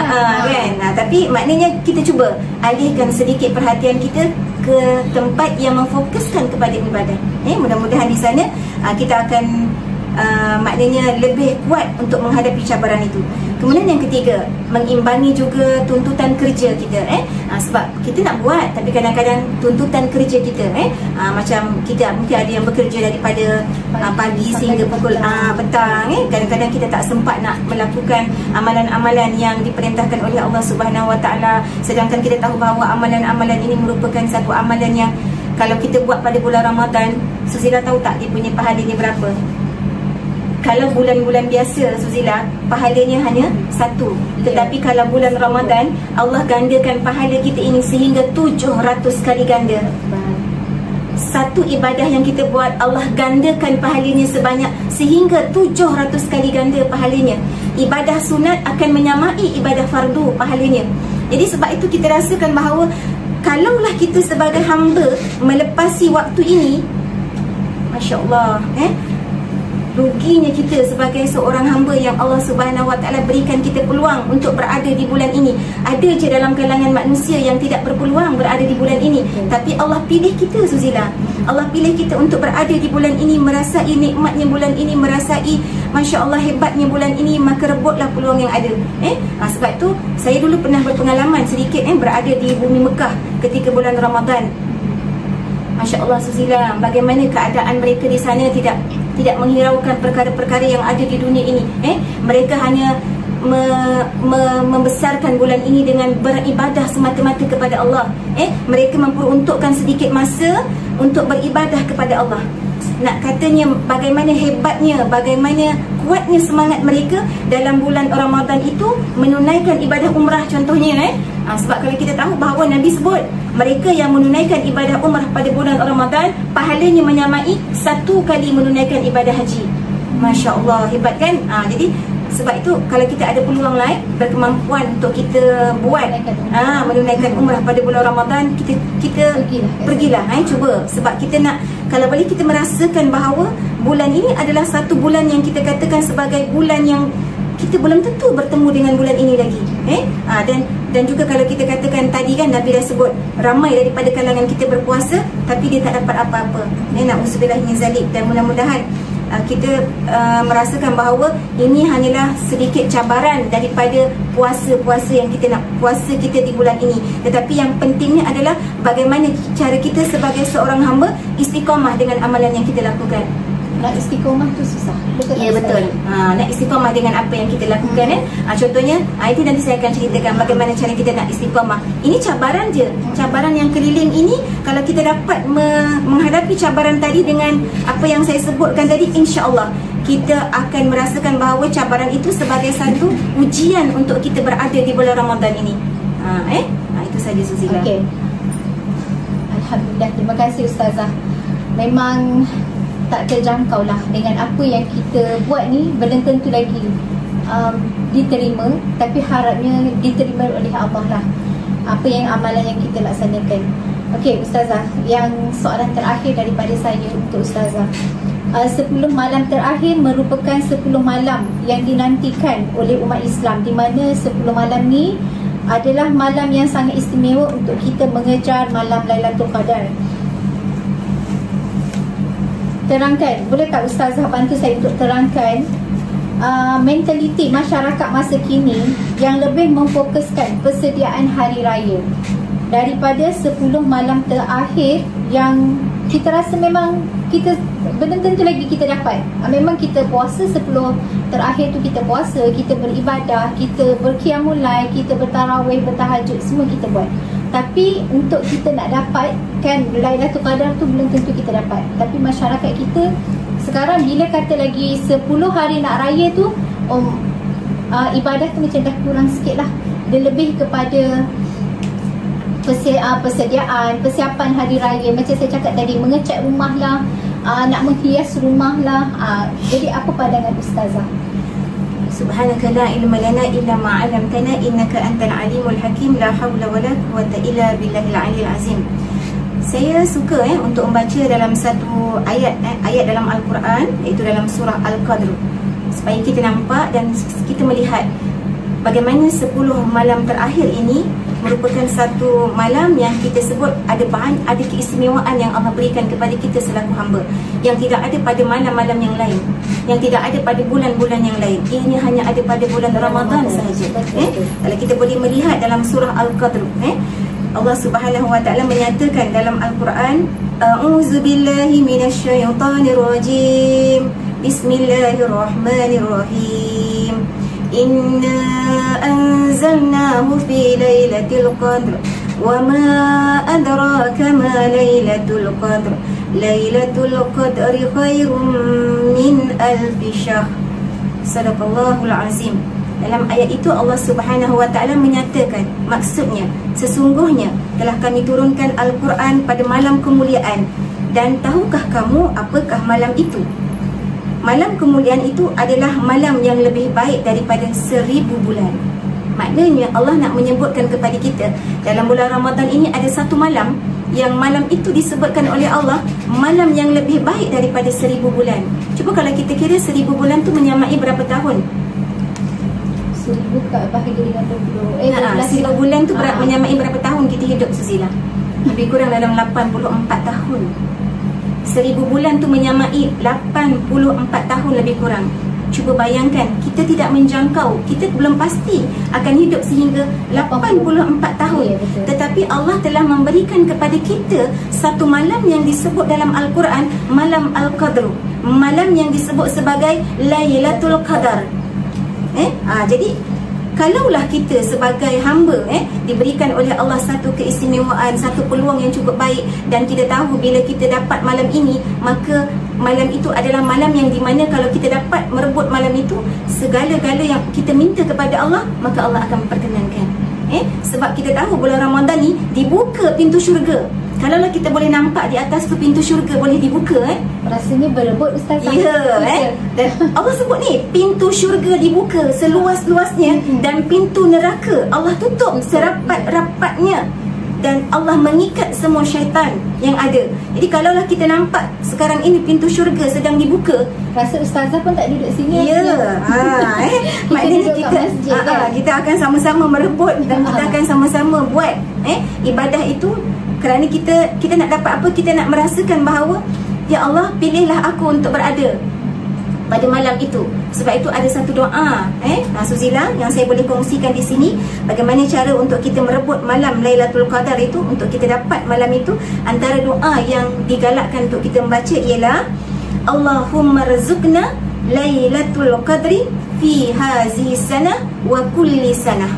Kan? Tapi maknanya kita cuba alihkan sedikit perhatian kita ke tempat yang memfokuskan kepada ibadah. Mudah-mudahan di sana kita akan maknanya lebih kuat untuk menghadapi cabaran itu. Kemudian yang ketiga, mengimbangi juga tuntutan kerja kita. Sebab kita nak buat, tapi kadang-kadang tuntutan kerja kita macam kita mungkin ada yang bekerja daripada pagi sehingga pukul petang. Kadang-kadang kita tak sempat nak melakukan amalan-amalan yang diperintahkan oleh Allah Subhanahu Wa Taala. Sedangkan kita tahu bahawa amalan-amalan ini merupakan satu amalan yang kalau kita buat pada bulan Ramadan, Suzila tahu tak dia punya pahalanya berapa? Kalau bulan-bulan biasa, Suzila, pahalanya hanya 1. Tetapi kalau bulan Ramadan, Allah gandakan pahala kita ini sehingga 700 kali ganda. Satu ibadah yang kita buat, Allah gandakan pahalanya sebanyak sehingga 700 kali ganda pahalanya. Ibadah sunat akan menyamai ibadah fardu pahalanya. Jadi sebab itu kita rasakan bahawa kalaulah kita sebagai hamba melepasi waktu ini, Masya Allah, ruginya kita sebagai seorang hamba yang Allah Subhanahu Wa Taala berikan kita peluang untuk berada di bulan ini. Ada je dalam kalangan manusia yang tidak berpeluang berada di bulan ini, tapi Allah pilih kita, Suzila. Allah pilih kita untuk berada di bulan ini, merasai nikmatnya bulan ini, merasai Masya Allah hebatnya bulan ini, maka rebutlah peluang yang ada. Sebab tu saya dulu pernah berpengalaman sedikit berada di bumi Mekah ketika bulan Ramadan. Masya Allah, Suzila, bagaimana keadaan mereka di sana tidak menghiraukan perkara-perkara yang ada di dunia ini. Mereka hanya membesarkan bulan ini dengan beribadah semata-mata kepada Allah. Mereka memperuntukkan sedikit masa untuk beribadah kepada Allah. Nak katanya bagaimana hebatnya, bagaimana kuatnya semangat mereka dalam bulan Ramadan itu menunaikan ibadah umrah contohnya. Sebab kalau kita tahu bahawa Nabi sebut mereka yang menunaikan ibadah umrah pada bulan Ramadan, pahalanya menyamai 1 kali menunaikan ibadah haji. Masya Allah, hebat kan? Jadi sebab itu kalau kita ada peluang lain, berkemampuan untuk kita buat menunaikan umrah pada bulan Ramadan, kita pergilah. Cuba. Sebab kita nak, kalau boleh kita merasakan bahawa bulan ini adalah satu bulan yang kita katakan sebagai bulan yang kita belum tentu bertemu dengan bulan ini lagi. Dan juga kalau kita katakan tadi kan Nabi dah sebut ramai daripada kalangan kita berpuasa tapi dia tak dapat apa-apa. Na'udzubillah min zalik. Dan mudah-mudahan kita merasakan bahawa ini hanyalah sedikit cabaran daripada puasa-puasa yang kita nak, puasa kita di bulan ini. Tetapi yang pentingnya adalah bagaimana cara kita sebagai seorang hamba istiqamah dengan amalan yang kita lakukan. Nak istiqamah tu susah. Ya, betul. Nak istiqamah dengan apa yang kita lakukan. Contohnya, itu nanti saya akan ceritakan bagaimana cara kita nak istiqamah. Ini cabaran je. Cabaran yang keliling ini, kalau kita dapat menghadapi cabaran tadi dengan apa yang saya sebutkan tadi, insya-Allah kita akan merasakan bahawa cabaran itu sebagai satu ujian untuk kita berada di bulan Ramadan ini. Itu saja, Suzila. Okey. Alhamdulillah, terima kasih Ustazah. Memang tak terjangkau lah dengan apa yang kita buat ni, belum tentu lagi diterima, tapi harapnya diterima oleh Allah lah apa yang amalan yang kita laksanakan. Okey Ustazah, yang soalan terakhir daripada saya untuk Ustazah, 10 malam terakhir merupakan 10 malam yang dinantikan oleh umat Islam, di mana 10 malam ni adalah malam yang sangat istimewa untuk kita mengejar malam Lailatul Qadar. terangkan, boleh tak Ustazah bantu saya untuk terangkan mentaliti masyarakat masa kini yang lebih memfokuskan persediaan hari raya daripada 10 malam terakhir yang kita rasa memang kita belum tentu lagi kita dapat. Memang kita puasa 10 terakhir tu kita puasa, kita beribadah, kita berqiyamul lail, kita bertarawih, bertahajud, semua kita buat. Tapi untuk kita nak dapat kan Lailatul Qadar tu belum tentu kita dapat. Tapi masyarakat kita sekarang bila kata lagi 10 hari nak raya tu, ibadah tu macam dah kurang sikit lah. Dia lebih kepada persediaan, persiapan hari raya. Macam saya cakap tadi, mengecat rumah lah, nak menghias rumah lah. Jadi apa pandangan Ustazah? Subhanaka la ilma lana illa ma 'allamtana innaka antal alimul hakim, la haula wala quwwata illa billahil aliyil azim. Saya suka untuk membaca dalam satu ayat dalam Al-Quran, iaitu dalam surah Al-Qadr, supaya kita nampak dan kita melihat bagaimana 10 malam terakhir ini merupakan satu malam yang kita sebut ada keistimewaan yang Allah berikan kepada kita selaku hamba, yang tidak ada pada malam-malam yang lain, yang tidak ada pada bulan-bulan yang lain. Ini hanya ada pada bulan Ramadan sahaja. Kalau kita boleh melihat dalam surah Al-Qadr, Allah Subhanahu wa taala menyatakan dalam Al-Quran, A'udzubillahi minasyaitonir rajim. Bismillahirrahmanirrahim. Inna anzalnahu fi lailatul qadr wa ma adraka ma lailatul qadr. Lailatul qadri khairum min alfi syahr. Sadaqallahul azim. Dalam ayat itu Allah Subhanahu wa taala menyatakan, maksudnya sesungguhnya telah kami turunkan Al-Quran pada malam kemuliaan. Dan tahukah kamu apakah malam itu? Malam kemuliaan itu adalah malam yang lebih baik daripada 1000 bulan. Maknanya Allah nak menyebutkan kepada kita, dalam bulan Ramadan ini ada satu malam yang malam itu disebutkan oleh Allah malam yang lebih baik daripada 1000 bulan. Cuba kalau kita kira 1000 bulan tu menyamai berapa tahun? 1000 bahagi dengan 20. 1000 bulan tu menyamai berapa tahun kita hidup, Suzilah? Lebih kurang dalam 84 tahun. 1000 bulan tu menyamai 84 tahun lebih kurang. Cuba bayangkan, kita tidak menjangkau, kita belum pasti akan hidup sehingga 84 tahun. Tetapi Allah telah memberikan kepada kita satu malam yang disebut dalam Al-Quran malam Al-Qadr, malam yang disebut sebagai Lailatul Qadar. Jadi kalaulah kita sebagai hamba diberikan oleh Allah satu keistimewaan, satu peluang yang cukup baik, dan kita tahu bila kita dapat malam ini, maka malam itu adalah malam yang dimana kalau kita dapat merebut malam itu, segala-gala yang kita minta kepada Allah, maka Allah akan memperkenankan. Sebab kita tahu bulan Ramadan ni dibuka pintu syurga. Kalaulah kita boleh nampak di atas tu pintu syurga boleh dibuka, rasanya berebut Ustaz. Ya, dan Allah sebut ni pintu syurga dibuka seluas-luasnya, dan pintu neraka Allah tutup serapat-rapatnya, dan Allah mengikat semua syaitan yang ada. Jadi kalaulah kita nampak sekarang ini pintu syurga sedang dibuka, rasa Ustazah pun tak duduk sini. Ya, maknanya kita akan sama-sama merebut dan kita akan sama-sama buat ibadah itu. Kerana kita nak dapat apa? Kita nak merasakan bahawa ya Allah, pilihlah aku untuk berada pada malam itu. Sebab itu ada satu doa Suzila yang saya boleh kongsikan di sini, bagaimana cara untuk kita merebut malam Lailatul Qadar itu, untuk kita dapat malam itu. Antara doa yang digalakkan untuk kita membaca ialah Allahumma rzuqna Lailatul Qadri fi hazihi sanah wa kulli sanah.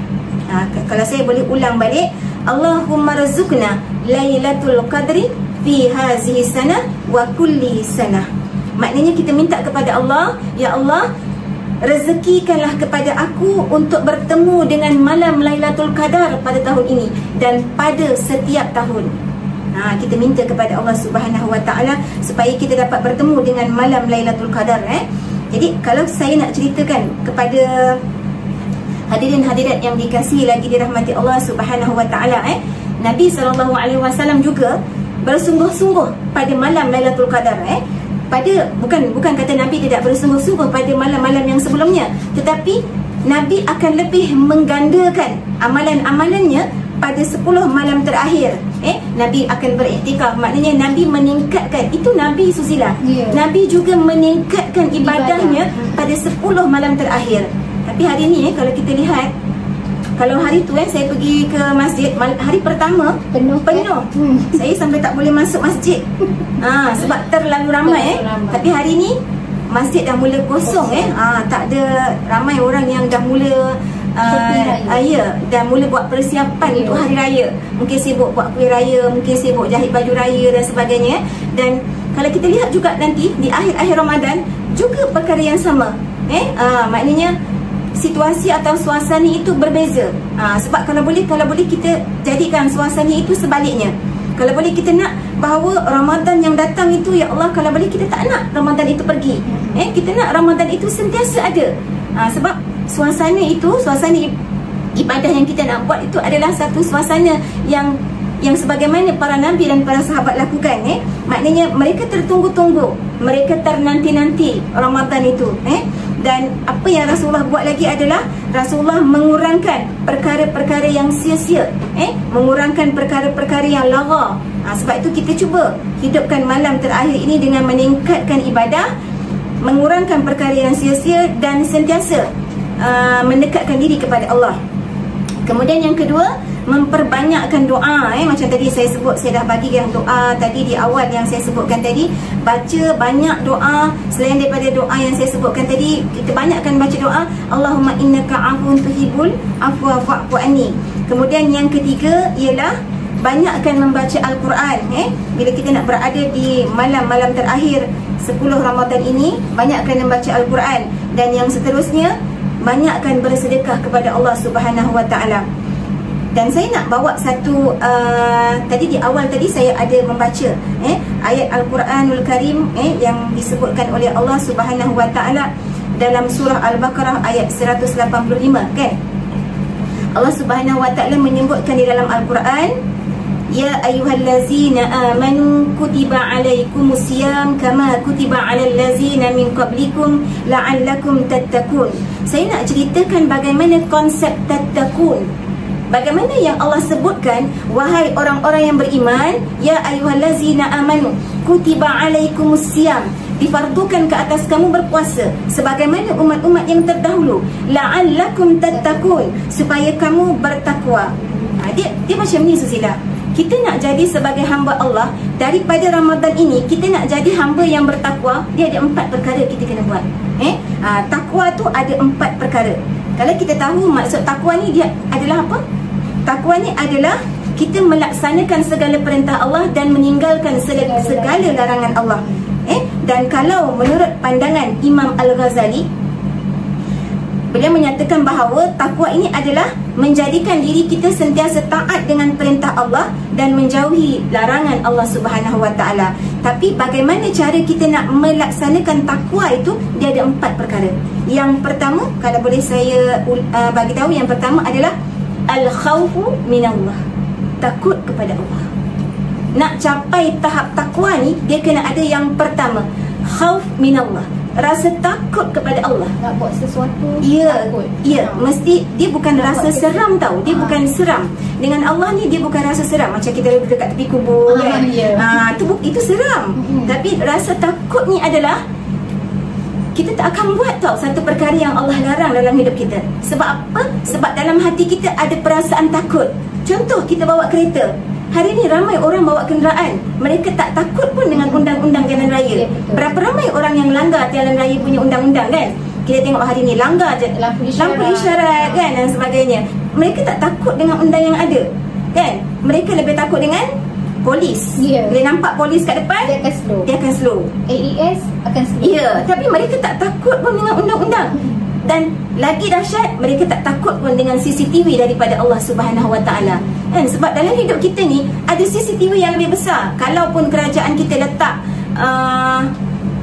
Kalau saya boleh ulang balik, Allahumma rzuqna Lailatul Qadri fi hazihi sanah wa kulli sanah. Maknanya kita minta kepada Allah, ya Allah, rezekikanlah kepada aku untuk bertemu dengan malam Lailatul Qadar pada tahun ini dan pada setiap tahun. Kita minta kepada Allah Subhanahu wa taala supaya kita dapat bertemu dengan malam Lailatul Qadar. Jadi kalau saya nak ceritakan kepada hadirin-hadirat yang dikasihi lagi dirahmati Allah Subhanahu wa taala, Nabi SAW juga bersungguh-sungguh pada malam Lailatul Qadar. Bukan kata Nabi tidak bersungguh-sungguh pada malam-malam yang sebelumnya, tetapi Nabi akan lebih menggandakan amalan-amalannya pada 10 malam terakhir Nabi akan beriktikaf. Maknanya Nabi meningkatkan. Itu Nabi Susila. Nabi juga meningkatkan ibadahnya pada 10 malam terakhir. Tapi hari ni kalau kita lihat, kalau hari tu saya pergi ke masjid, hari pertama penuh. Saya sampai tak boleh masuk masjid. Sebab terlalu ramai. Tapi hari ni masjid dah mula kosong. Tak ada, ramai orang yang dah mula dah mula buat persiapan untuk hari raya. Mungkin sibuk buat kuih raya, mungkin sibuk jahit baju raya dan sebagainya. Dan kalau kita lihat juga nanti di akhir-akhir Ramadan juga perkara yang sama. Maknanya situasi atau suasana itu berbeza. Sebab kalau boleh kita jadikan suasana itu sebaliknya. Kalau boleh kita nak bahawa Ramadan yang datang itu, ya Allah, kalau boleh kita tak nak Ramadan itu pergi. Kita nak Ramadan itu sentiasa ada. Sebab suasana itu, suasana ibadah yang kita nak buat itu adalah satu suasana yang sebagaimana para nabi dan para sahabat lakukan. Maknanya mereka tertunggu-tunggu, mereka ternanti-nanti Ramadan itu. Dan apa yang Rasulullah buat lagi adalah Rasulullah mengurangkan perkara-perkara yang sia-sia, mengurangkan perkara-perkara yang lara. Sebab itu kita cuba hidupkan malam terakhir ini dengan meningkatkan ibadah, mengurangkan perkara yang sia-sia dan sentiasa mendekatkan diri kepada Allah. Kemudian yang kedua, memperbanyakkan doa. Macam tadi saya sebut, saya dah bagi yang doa tadi di awal yang saya sebutkan tadi. Baca banyak doa. Selain daripada doa yang saya sebutkan tadi, kita banyakkan baca doa Allahumma innaka afun tuhibbul afwa fa'fu anni. Kemudian yang ketiga ialah banyakkan membaca Al-Quran. Bila kita nak berada di malam-malam terakhir 10 Ramadan ini, banyakkan membaca Al-Quran. Dan yang seterusnya, banyakkan bersedekah kepada Allah Subhanahu Wa Taala. Dan saya nak bawa satu, tadi di awal tadi saya ada membaca ayat Al-Quranul Karim yang disebutkan oleh Allah Subhanahu Wa Taala dalam surah Al-Baqarah ayat 185, kan? Allah Subhanahu Wa Taala menyebutkan di dalam Al-Quran, ya ayyuhallazina amanu kutiba alaikumusiyam kama kutiba alal ladzina min qablikum la'allakum tattaqun. Saya nak ceritakan bagaimana konsep tattaqun. Bagaimana yang Allah sebutkan, wahai orang-orang yang beriman, ya ayyuhallazina amanu kutiba alaikumusiyam, difardukan ke atas kamu berpuasa sebagaimana umat-umat yang terdahulu, la'allakum tattaqun, supaya kamu bertakwa. Dia macam ni Susila. Kita nak jadi sebagai hamba Allah, daripada Ramadan ini kita nak jadi hamba yang bertakwa. Dia ada 4 perkara kita kena buat. Takwa tu ada 4 perkara. Kalau kita tahu maksud takwa ni, dia adalah apa? Takwa ni adalah kita melaksanakan segala perintah Allah dan meninggalkan segala larangan Allah. Dan kalau menurut pandangan Imam Al-Ghazali, beliau menyatakan bahawa takwa ini adalah menjadikan diri kita sentiasa taat dengan perintah Allah dan menjauhi larangan Allah Subhanahu Wa Taala. Tapi bagaimana cara kita nak melaksanakan takwa itu? Dia ada 4 perkara. Yang pertama, kalau boleh saya bagi tahu, yang pertama adalah al-khawfu minallah, takut kepada Allah. Nak capai tahap takwa ni, dia kena ada yang pertama, khauf minallah, rasa takut kepada Allah. Nak buat sesuatu takut. Mesti dia bukan rasa seram tau. Dia bukan seram. Dengan Allah ni dia bukan rasa seram. Macam kita dekat tepi kubur kan. Itu seram. Tapi rasa takut ni adalah kita tak akan buat tau satu perkara yang Allah larang dalam hidup kita. Sebab apa? Sebab dalam hati kita ada perasaan takut. Contoh, kita bawa kereta. Hari ni ramai orang bawa kenderaan, mereka tak takut pun dengan undang-undang jalan raya. Berapa ramai orang yang langgar jalan raya punya undang-undang, kan? Kita tengok hari ni langgar je lampu isyarat kan, dan sebagainya. Mereka tak takut dengan undang yang ada, kan? Mereka lebih takut dengan polis. Bila nampak polis kat depan, dia akan slow. AES akan slow. Tapi mereka tak takut pun dengan undang-undang. Dan lagi dahsyat, mereka tak takut pun dengan CCTV daripada Allah Subhanahu Wa Taala. Kan? Sebab dalam hidup kita ni ada CCTV yang lebih besar. Kalaupun kerajaan kita letak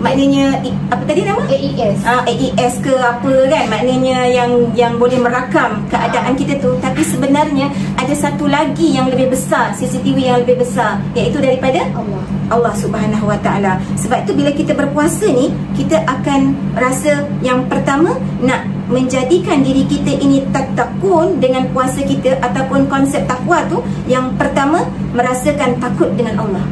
maknanya apa tadi nama? AES. AES ke apa kan? Maknanya yang boleh merakam keadaan kita tu. Tapi sebenarnya ada satu lagi yang lebih besar, CCTV yang lebih besar, iaitu daripada Allah Subhanahu Wa Taala. Sebab itu bila kita berpuasa ni, kita akan rasa yang pertama nak menjadikan diri kita ini tattaqun dengan puasa kita ataupun konsep takwa tu, yang pertama merasakan takut dengan Allah.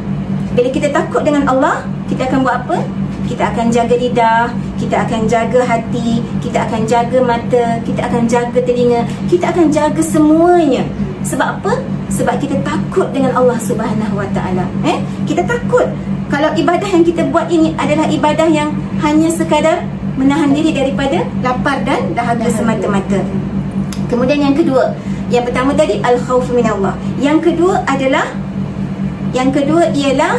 Bila kita takut dengan Allah, kita akan buat apa? Kita akan jaga lidah, kita akan jaga hati, kita akan jaga mata, kita akan jaga telinga, kita akan jaga semuanya. Sebab apa? Sebab kita takut dengan Allah Subhanahu Wa Taala. Kita takut kalau ibadah yang kita buat ini adalah ibadah yang hanya sekadar menahan diri daripada lapar dan dahaga semata-mata. Kemudian yang kedua, yang pertama tadi al-khauf minallah. Yang kedua ialah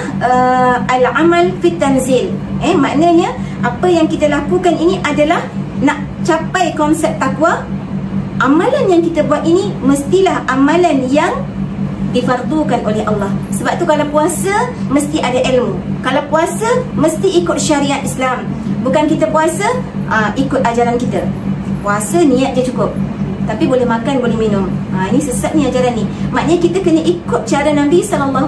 al-amal fit tanzil. Maknanya apa yang kita lakukan ini adalah nak capai konsep takwa. Amalan yang kita buat ini mestilah amalan yang difardukan oleh Allah. Sebab tu kalau puasa mesti ada ilmu. Kalau puasa mesti ikut syariat Islam. Bukan kita puasa ikut ajaran kita. Puasa niat je cukup, tapi boleh makan, boleh minum. Ini sesat ni ajaran ni. Maknanya kita kena ikut cara Nabi SAW.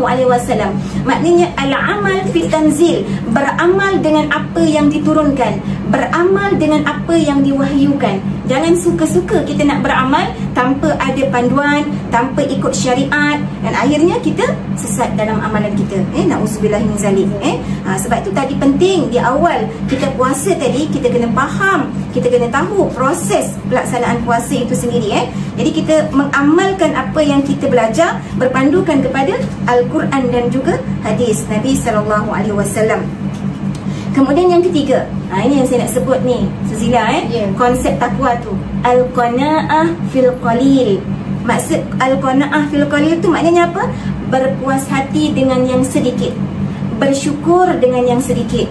Maknanya al-amal fi tanzil, beramal dengan apa yang diturunkan, beramal dengan apa yang diwahyukan. Jangan suka-suka kita nak beramal tanpa ada panduan, tanpa ikut syariat, dan akhirnya kita sesat dalam amalan kita. Na'udzubillah min zalik. Sebab itu tadi penting di awal kita puasa tadi, kita kena faham, kita kena tahu proses pelaksanaan puasa itu sendiri. Jadi kita mengamalkan apa yang kita belajar berpandukan kepada Al-Quran dan juga hadis Nabi SAW. Kemudian yang ketiga, ini yang saya nak sebut ni, Suzila, konsep takwa tu, al-qana'ah fil qalil. Maksud al-qana'ah fil qalil tu maknanya apa? Berpuas hati dengan yang sedikit, bersyukur dengan yang sedikit.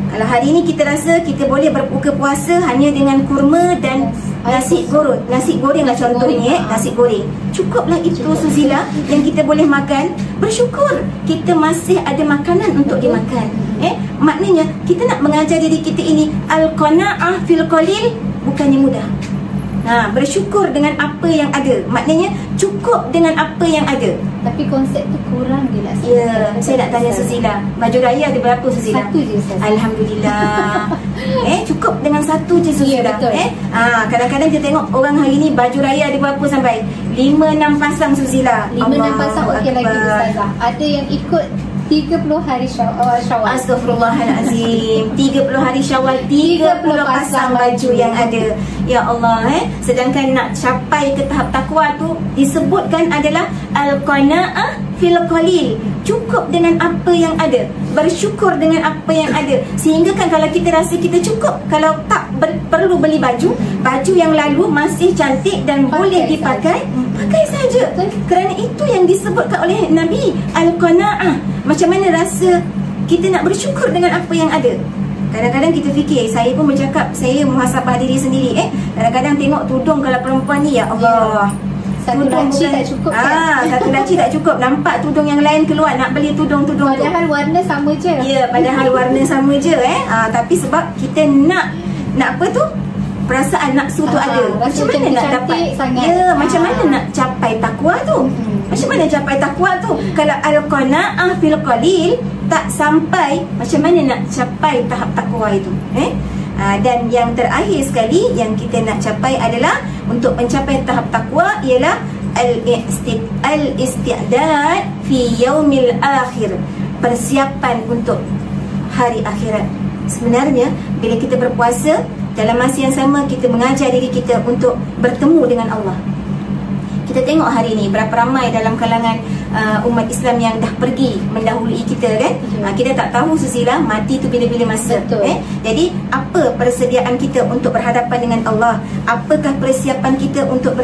Kalau hari ni kita rasa kita boleh berbuka puasa hanya dengan kurma dan nasi goreng. Nasi goreng lah contohnya, nasi goreng. Cukuplah itu, Suzila, yang kita boleh makan. Bersyukur kita masih ada makanan untuk dimakan. Maknanya kita nak mengajar diri kita ini al-qana'ah fil qalil bukannya mudah. Bersyukur dengan apa yang ada. Maknanya cukup dengan apa yang ada. Tapi konsep tu kurang dilaksanakan. Ya, saya nak tanya Suzila, baju raya ada berapa, Suzila? Satu je, Ustaz. Alhamdulillah. Cukup dengan satu je, Suzila. Ya, betul. Kadang-kadang kita tengok orang hari ni baju raya ada berapa sampai 5-6 pasang, Suzila. 5-6 pasang okey lagi, Ustazah. Ada yang ikut 30 hari Syawal. Astaghfirullahalazim. 30 hari Syawal, 30 pasang baju yang ada. Ya Allah, sedangkan nak capai ke tahap takwa tu disebutkan adalah al-qana'ah fil qalil. Cukup dengan apa yang ada, bersyukur dengan apa yang ada. Sehingga kan kalau kita rasa kita cukup, kalau tak perlu beli baju yang lalu masih cantik dan boleh dipakai, pakai saja. Kerana itu yang disebutkan oleh Nabi, al-qana'ah. Macam mana rasa kita nak bersyukur dengan apa yang ada. Kadang-kadang kita fikir, saya pun bercakap, saya muhasabah diri sendiri. Kadang-kadang tengok tudung kalau perempuan ni, ya Allah, satu laci tak cukup kan? Satu laci tak cukup. Nampak tudung yang lain keluar, nak beli tudung-tudung tu. Padahal warna sama je. Ya, padahal warna sama je. Tapi sebab kita nak apa tu, perasaan nafsu tu ada. Macam mana nak dapat sangat. Ya, macam mana nak capai takwa tu? Macam mana capai takwa tu? Kalau al-qana'ah fil qalil tak sampai, macam mana nak capai tahap takwa itu? Dan yang terakhir sekali yang kita nak capai adalah, untuk mencapai tahap takwa ialah al-isti'dad fi yaumil akhir. Persiapan untuk hari akhirat. Sebenarnya bila kita berpuasa, dalam masa yang sama kita mengajar diri kita untuk bertemu dengan Allah. Kita tengok hari ni berapa ramai dalam kalangan umat Islam yang dah pergi mendahului kita, kan? Kita tak tahu, Suzila, mati tu bila-bila masa. Jadi apa persediaan kita untuk berhadapan dengan Allah? Apakah persiapan kita untuk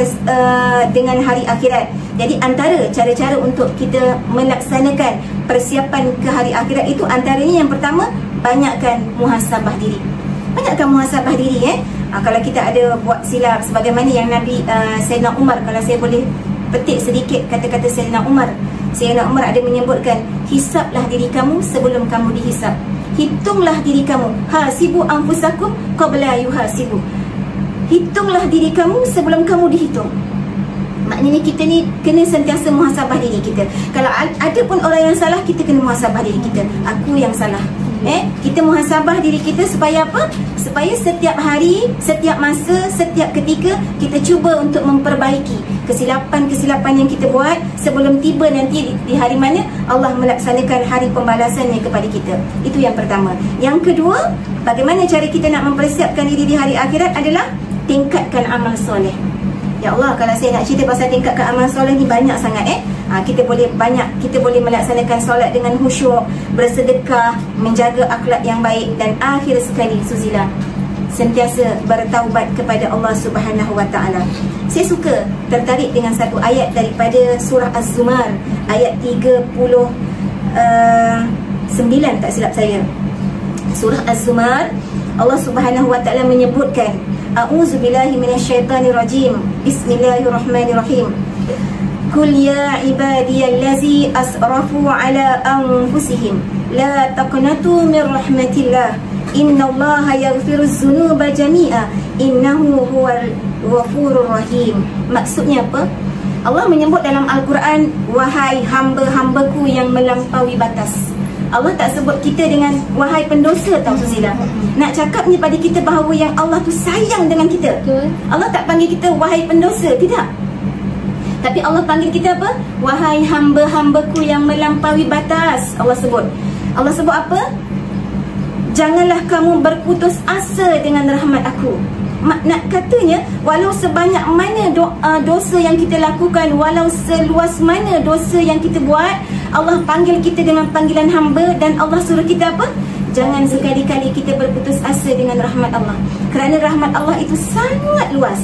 dengan hari akhirat? Jadi antara cara-cara untuk kita melaksanakan persiapan ke hari akhirat itu, antaranya yang pertama, banyakkan muhasabah diri. Banyakkan muhasabah diri. Kalau kita ada buat silap, sebagaimana yang Nabi Sayyidina Umar, kalau saya boleh petik sedikit kata-kata Sayyidina Umar. Sayyidina Umar ada menyebutkan, hisablah diri kamu sebelum kamu dihisab. Hitunglah diri kamu. Hasibu anfusakum qabla yuhasibu. Hitunglah diri kamu sebelum kamu dihitung. Maknanya kita ni kena sentiasa muhasabah diri kita. Kalau ada pun orang yang salah, kita kena muhasabah diri kita. Aku yang salah. Kita muhasabah diri kita supaya apa? Supaya setiap hari, setiap masa, setiap ketika kita cuba untuk memperbaiki kesilapan-kesilapan yang kita buat sebelum tiba nanti di hari mana Allah melaksanakan hari pembalasannya kepada kita. Itu yang pertama. Yang kedua, bagaimana cara kita nak mempersiapkan diri di hari akhirat adalah tingkatkan amal soleh. Ya Allah, kalau saya nak cerita pasal tingkatkan amal soleh ni banyak sangat kita boleh melaksanakan solat dengan khusyuk, bersedekah, menjaga akhlak yang baik, dan akhir sekali Suzila, sentiasa bertaubat kepada Allah Subhanahu Wa Taala. Saya suka tertarik dengan satu ayat daripada surah Az-Zumar ayat 39 tak silap saya. Surah Az-Zumar, Allah Subhanahu Wa Taala menyebutkan, A'udzubillahi minasyaitanirrajim. Bismillahirrahmanirrahim. Qul ya ibadiyallazi asrafu ala anfusihim la taqnatu min rahmatillah. Innallaha yaghfiruz dzunuba jami'a innahu huwal ghafurur rahim. Maksudnya apa? Allah menyebut dalam Al-Quran, wahai hamba-hambaku yang melampaui batas. Allah tak sebut kita dengan wahai pendosa, tahu Suzila. Nak cakapnya pada kita bahawa yang Allah tu sayang dengan kita. Allah tak panggil kita wahai pendosa, tidak. Tapi Allah panggil kita apa? Wahai hamba-hambaku yang melampaui batas. Allah sebut apa? Janganlah kamu berputus asa dengan rahmat aku. Nak katanya, walau sebanyak mana dosa yang kita lakukan, walau seluas mana dosa yang kita buat, Allah panggil kita dengan panggilan hamba, dan Allah suruh kita apa? Jangan sekali-kali kita berputus asa dengan rahmat Allah, kerana rahmat Allah itu sangat luas.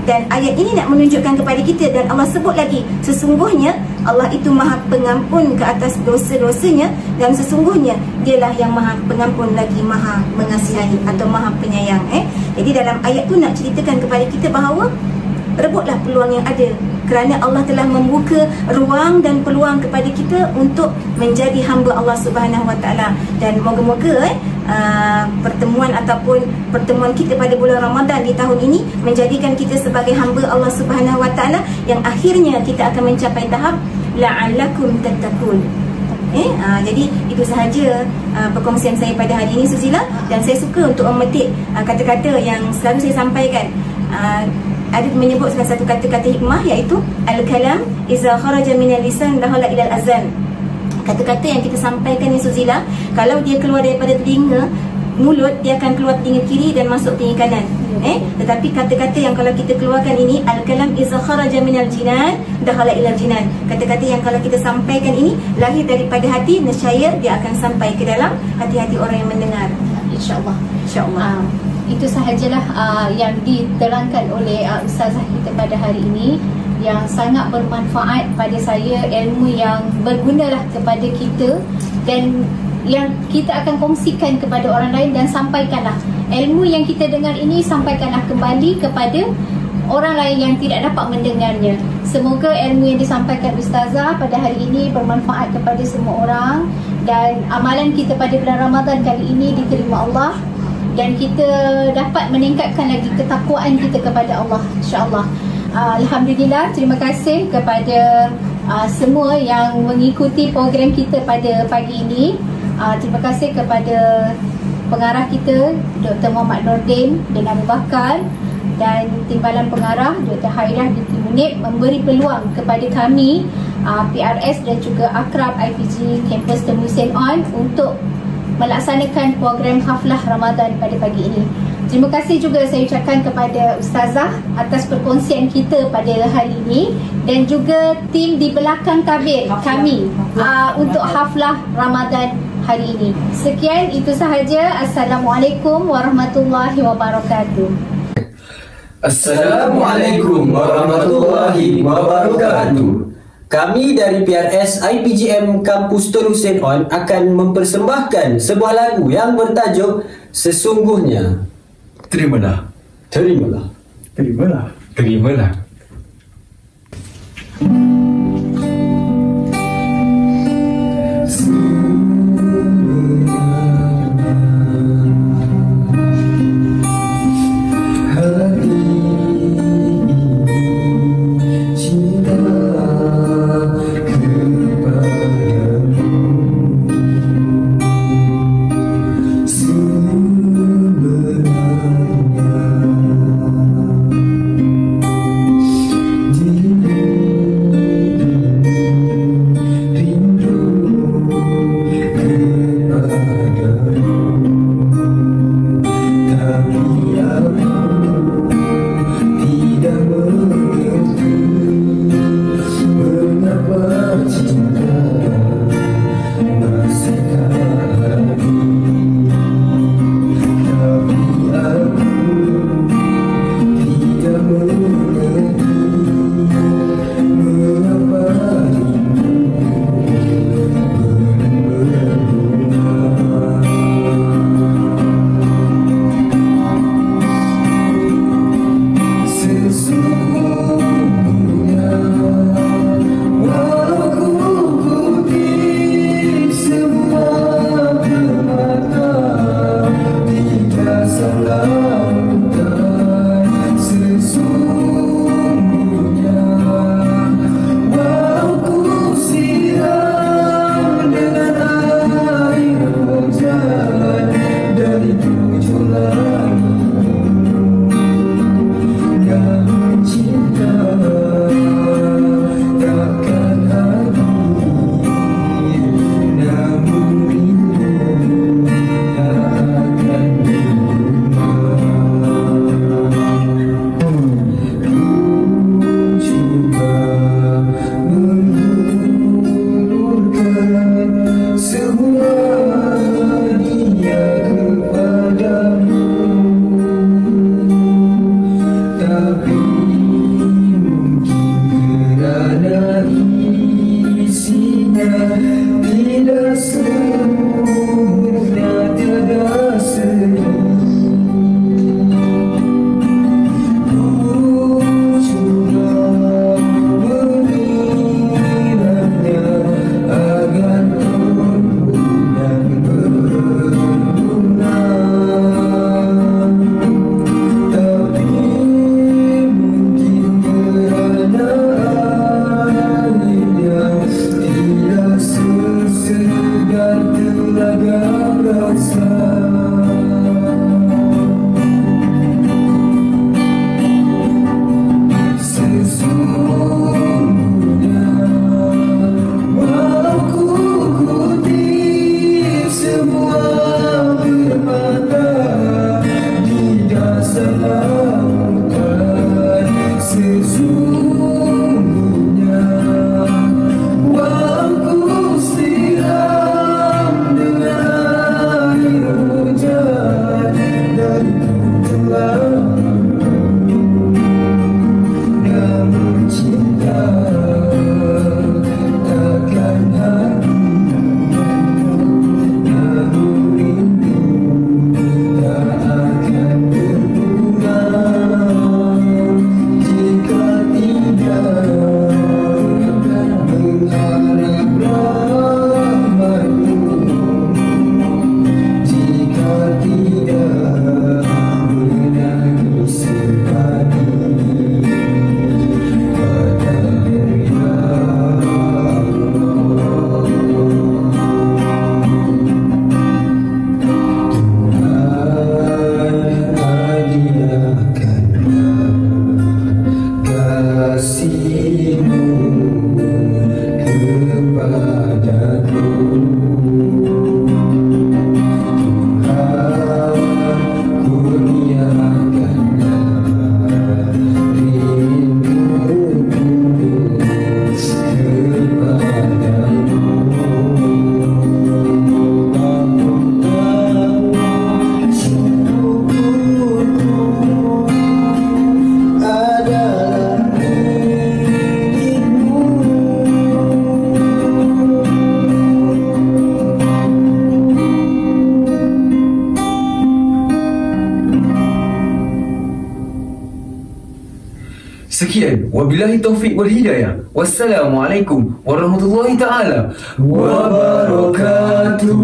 Dan ayat ini nak menunjukkan kepada kita, dan Allah sebut lagi, sesungguhnya Allah itu maha pengampun ke atas dosa-dosanya, dan sesungguhnya dialah yang maha pengampun lagi maha mengasihi atau maha penyayang. Jadi dalam ayat tu nak ceritakan kepada kita bahawa rebutlah peluang yang ada, kerana Allah telah membuka ruang dan peluang kepada kita untuk menjadi hamba Allah Subhanahu Wa Taala. Dan moga-moga pertemuan kita pada bulan Ramadan di tahun ini menjadikan kita sebagai hamba Allah Subhanahu Wa Taala yang akhirnya kita akan mencapai tahap la'allakum tattaqun. Jadi itu sahaja perkongsian saya pada hari ini, Suzila. Dan saya suka untuk memetik kata-kata yang selalu saya sampaikan. Ada menyebut salah satu kata-kata hikmah, iaitu al-kalam iza kharaja minal lisan dahala ilal azan. Kata-kata yang kita sampaikan ni, Suzila, kalau dia keluar daripada telinga mulut, dia akan keluar telinga kiri dan masuk telinga kanan. Tetapi kata-kata yang kalau kita keluarkan ini, al-kalam iza kharaja minal jinan dahala ilal jinan. Kata-kata yang kalau kita sampaikan ini lahir daripada hati, nescaya dia akan sampai ke dalam hati-hati orang yang mendengar. InsyaAllah. InsyaAllah. Itu sahajalah yang diterangkan oleh Ustazah kita pada hari ini, yang sangat bermanfaat pada saya, ilmu yang bergunalah kepada kita, dan yang kita akan kongsikan kepada orang lain, dan sampaikanlah ilmu yang kita dengar ini, sampaikanlah kembali kepada orang lain yang tidak dapat mendengarnya. Semoga ilmu yang disampaikan Ustazah pada hari ini bermanfaat kepada semua orang, dan amalan kita pada bulan Ramadan kali ini diterima Allah, dan kita dapat meningkatkan lagi ketakwaan kita kepada Allah, insya-Allah. Alhamdulillah, terima kasih kepada semua yang mengikuti program kita pada pagi ini. Terima kasih kepada pengarah kita Dr. Muhammad Nordin bin Abu Bakar, dan timbalan pengarah Dr. Hairah binti Munib memberi peluang kepada kami PRS dan juga akrab IPG Kampus Temusin On untuk melaksanakan program haflah Ramadan pada pagi ini. Terima kasih juga saya ucapkan kepada Ustazah atas perkongsian kita pada hari ini, dan juga tim di belakang tabir kami untuk haflah Ramadan hari ini. Sekian, itu sahaja. Assalamualaikum warahmatullahi wabarakatuh. Assalamualaikum warahmatullahi wabarakatuh. Kami dari PRS IPGM Kampus Tun Hussein On akan mempersembahkan sebuah lagu yang bertajuk Sesungguhnya. Terimalah. Terimalah. Terimalah. Terimalah. Mana isinya tidak sempurna, tiada seri. Sekian, wabillahi taufiq wal hidayah. Wassalamualaikum warahmatullahi taala wabarakatuh.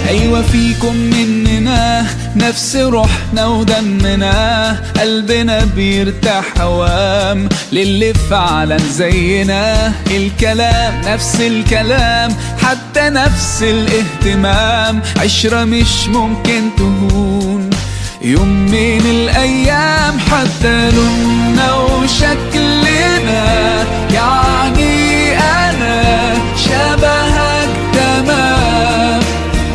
أيوة فيكم مننا نفس روحنا ودمنا، قلبنا بيرتاح هوام للي فعلا زينا. الكلام نفس الكلام، حتى نفس الاهتمام، عشرة مش ممكن تهون يوم من الأيام. حتى لوننا وشكلنا، يعني أنا شبهك تمام،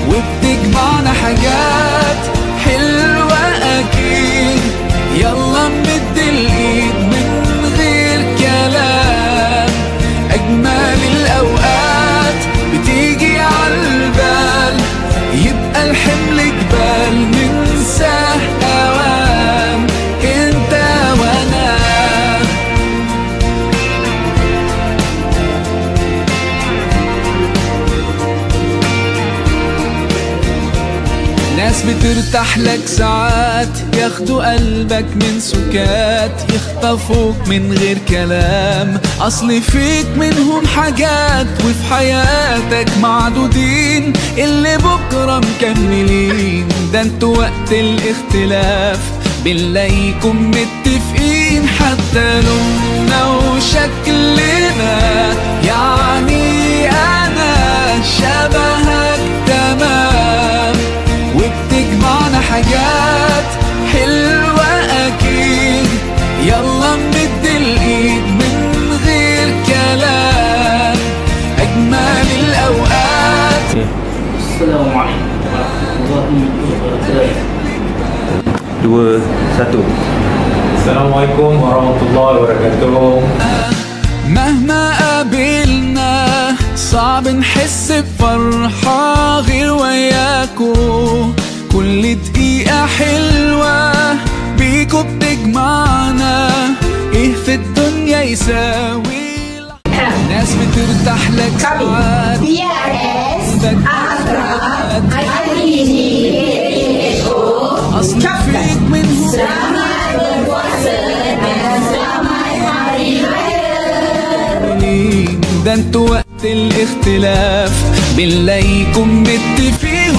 وبتجمعنا حاجات حلوة أكيد. يلا نمد الإيد من غير كلام، أجمل الأوقات بتيجي عالبال، يبقى الحمل جبال ننساه أوام، انت وانا. ناس بترتاح لك ساعات، ياخدوا قلبك من سكات، يخطفوك من غير كلام، اصل فيك منهم حاجات، وفي حياتك معدودين اللي بكرة مكملين. ده انتوا وقت الاختلاف بنلاقيكم متفقين. حتى لوننا وشكلنا، يعني انا شبهك تمام، وبتجمعنا حاجات حلوة أكيد. يلا نمد الإيد من غير كلام، أجمل الأوقات. السلام عليكم ورحمة الله. Assalamualaikum warahmatullahi wabarakatuh. مهما قابلنا صعب نحس بفرحة غير وياكو. كل دقيقة حلوة بيكو بتجمعنا. ايه في الدنيا يساوي ناس بترتاح لك ساعات. أصل فيك منهم selamat berpuasa dan selamat hari raya. ده انتوا وقت الاختلاف بنلاقيكم متفقين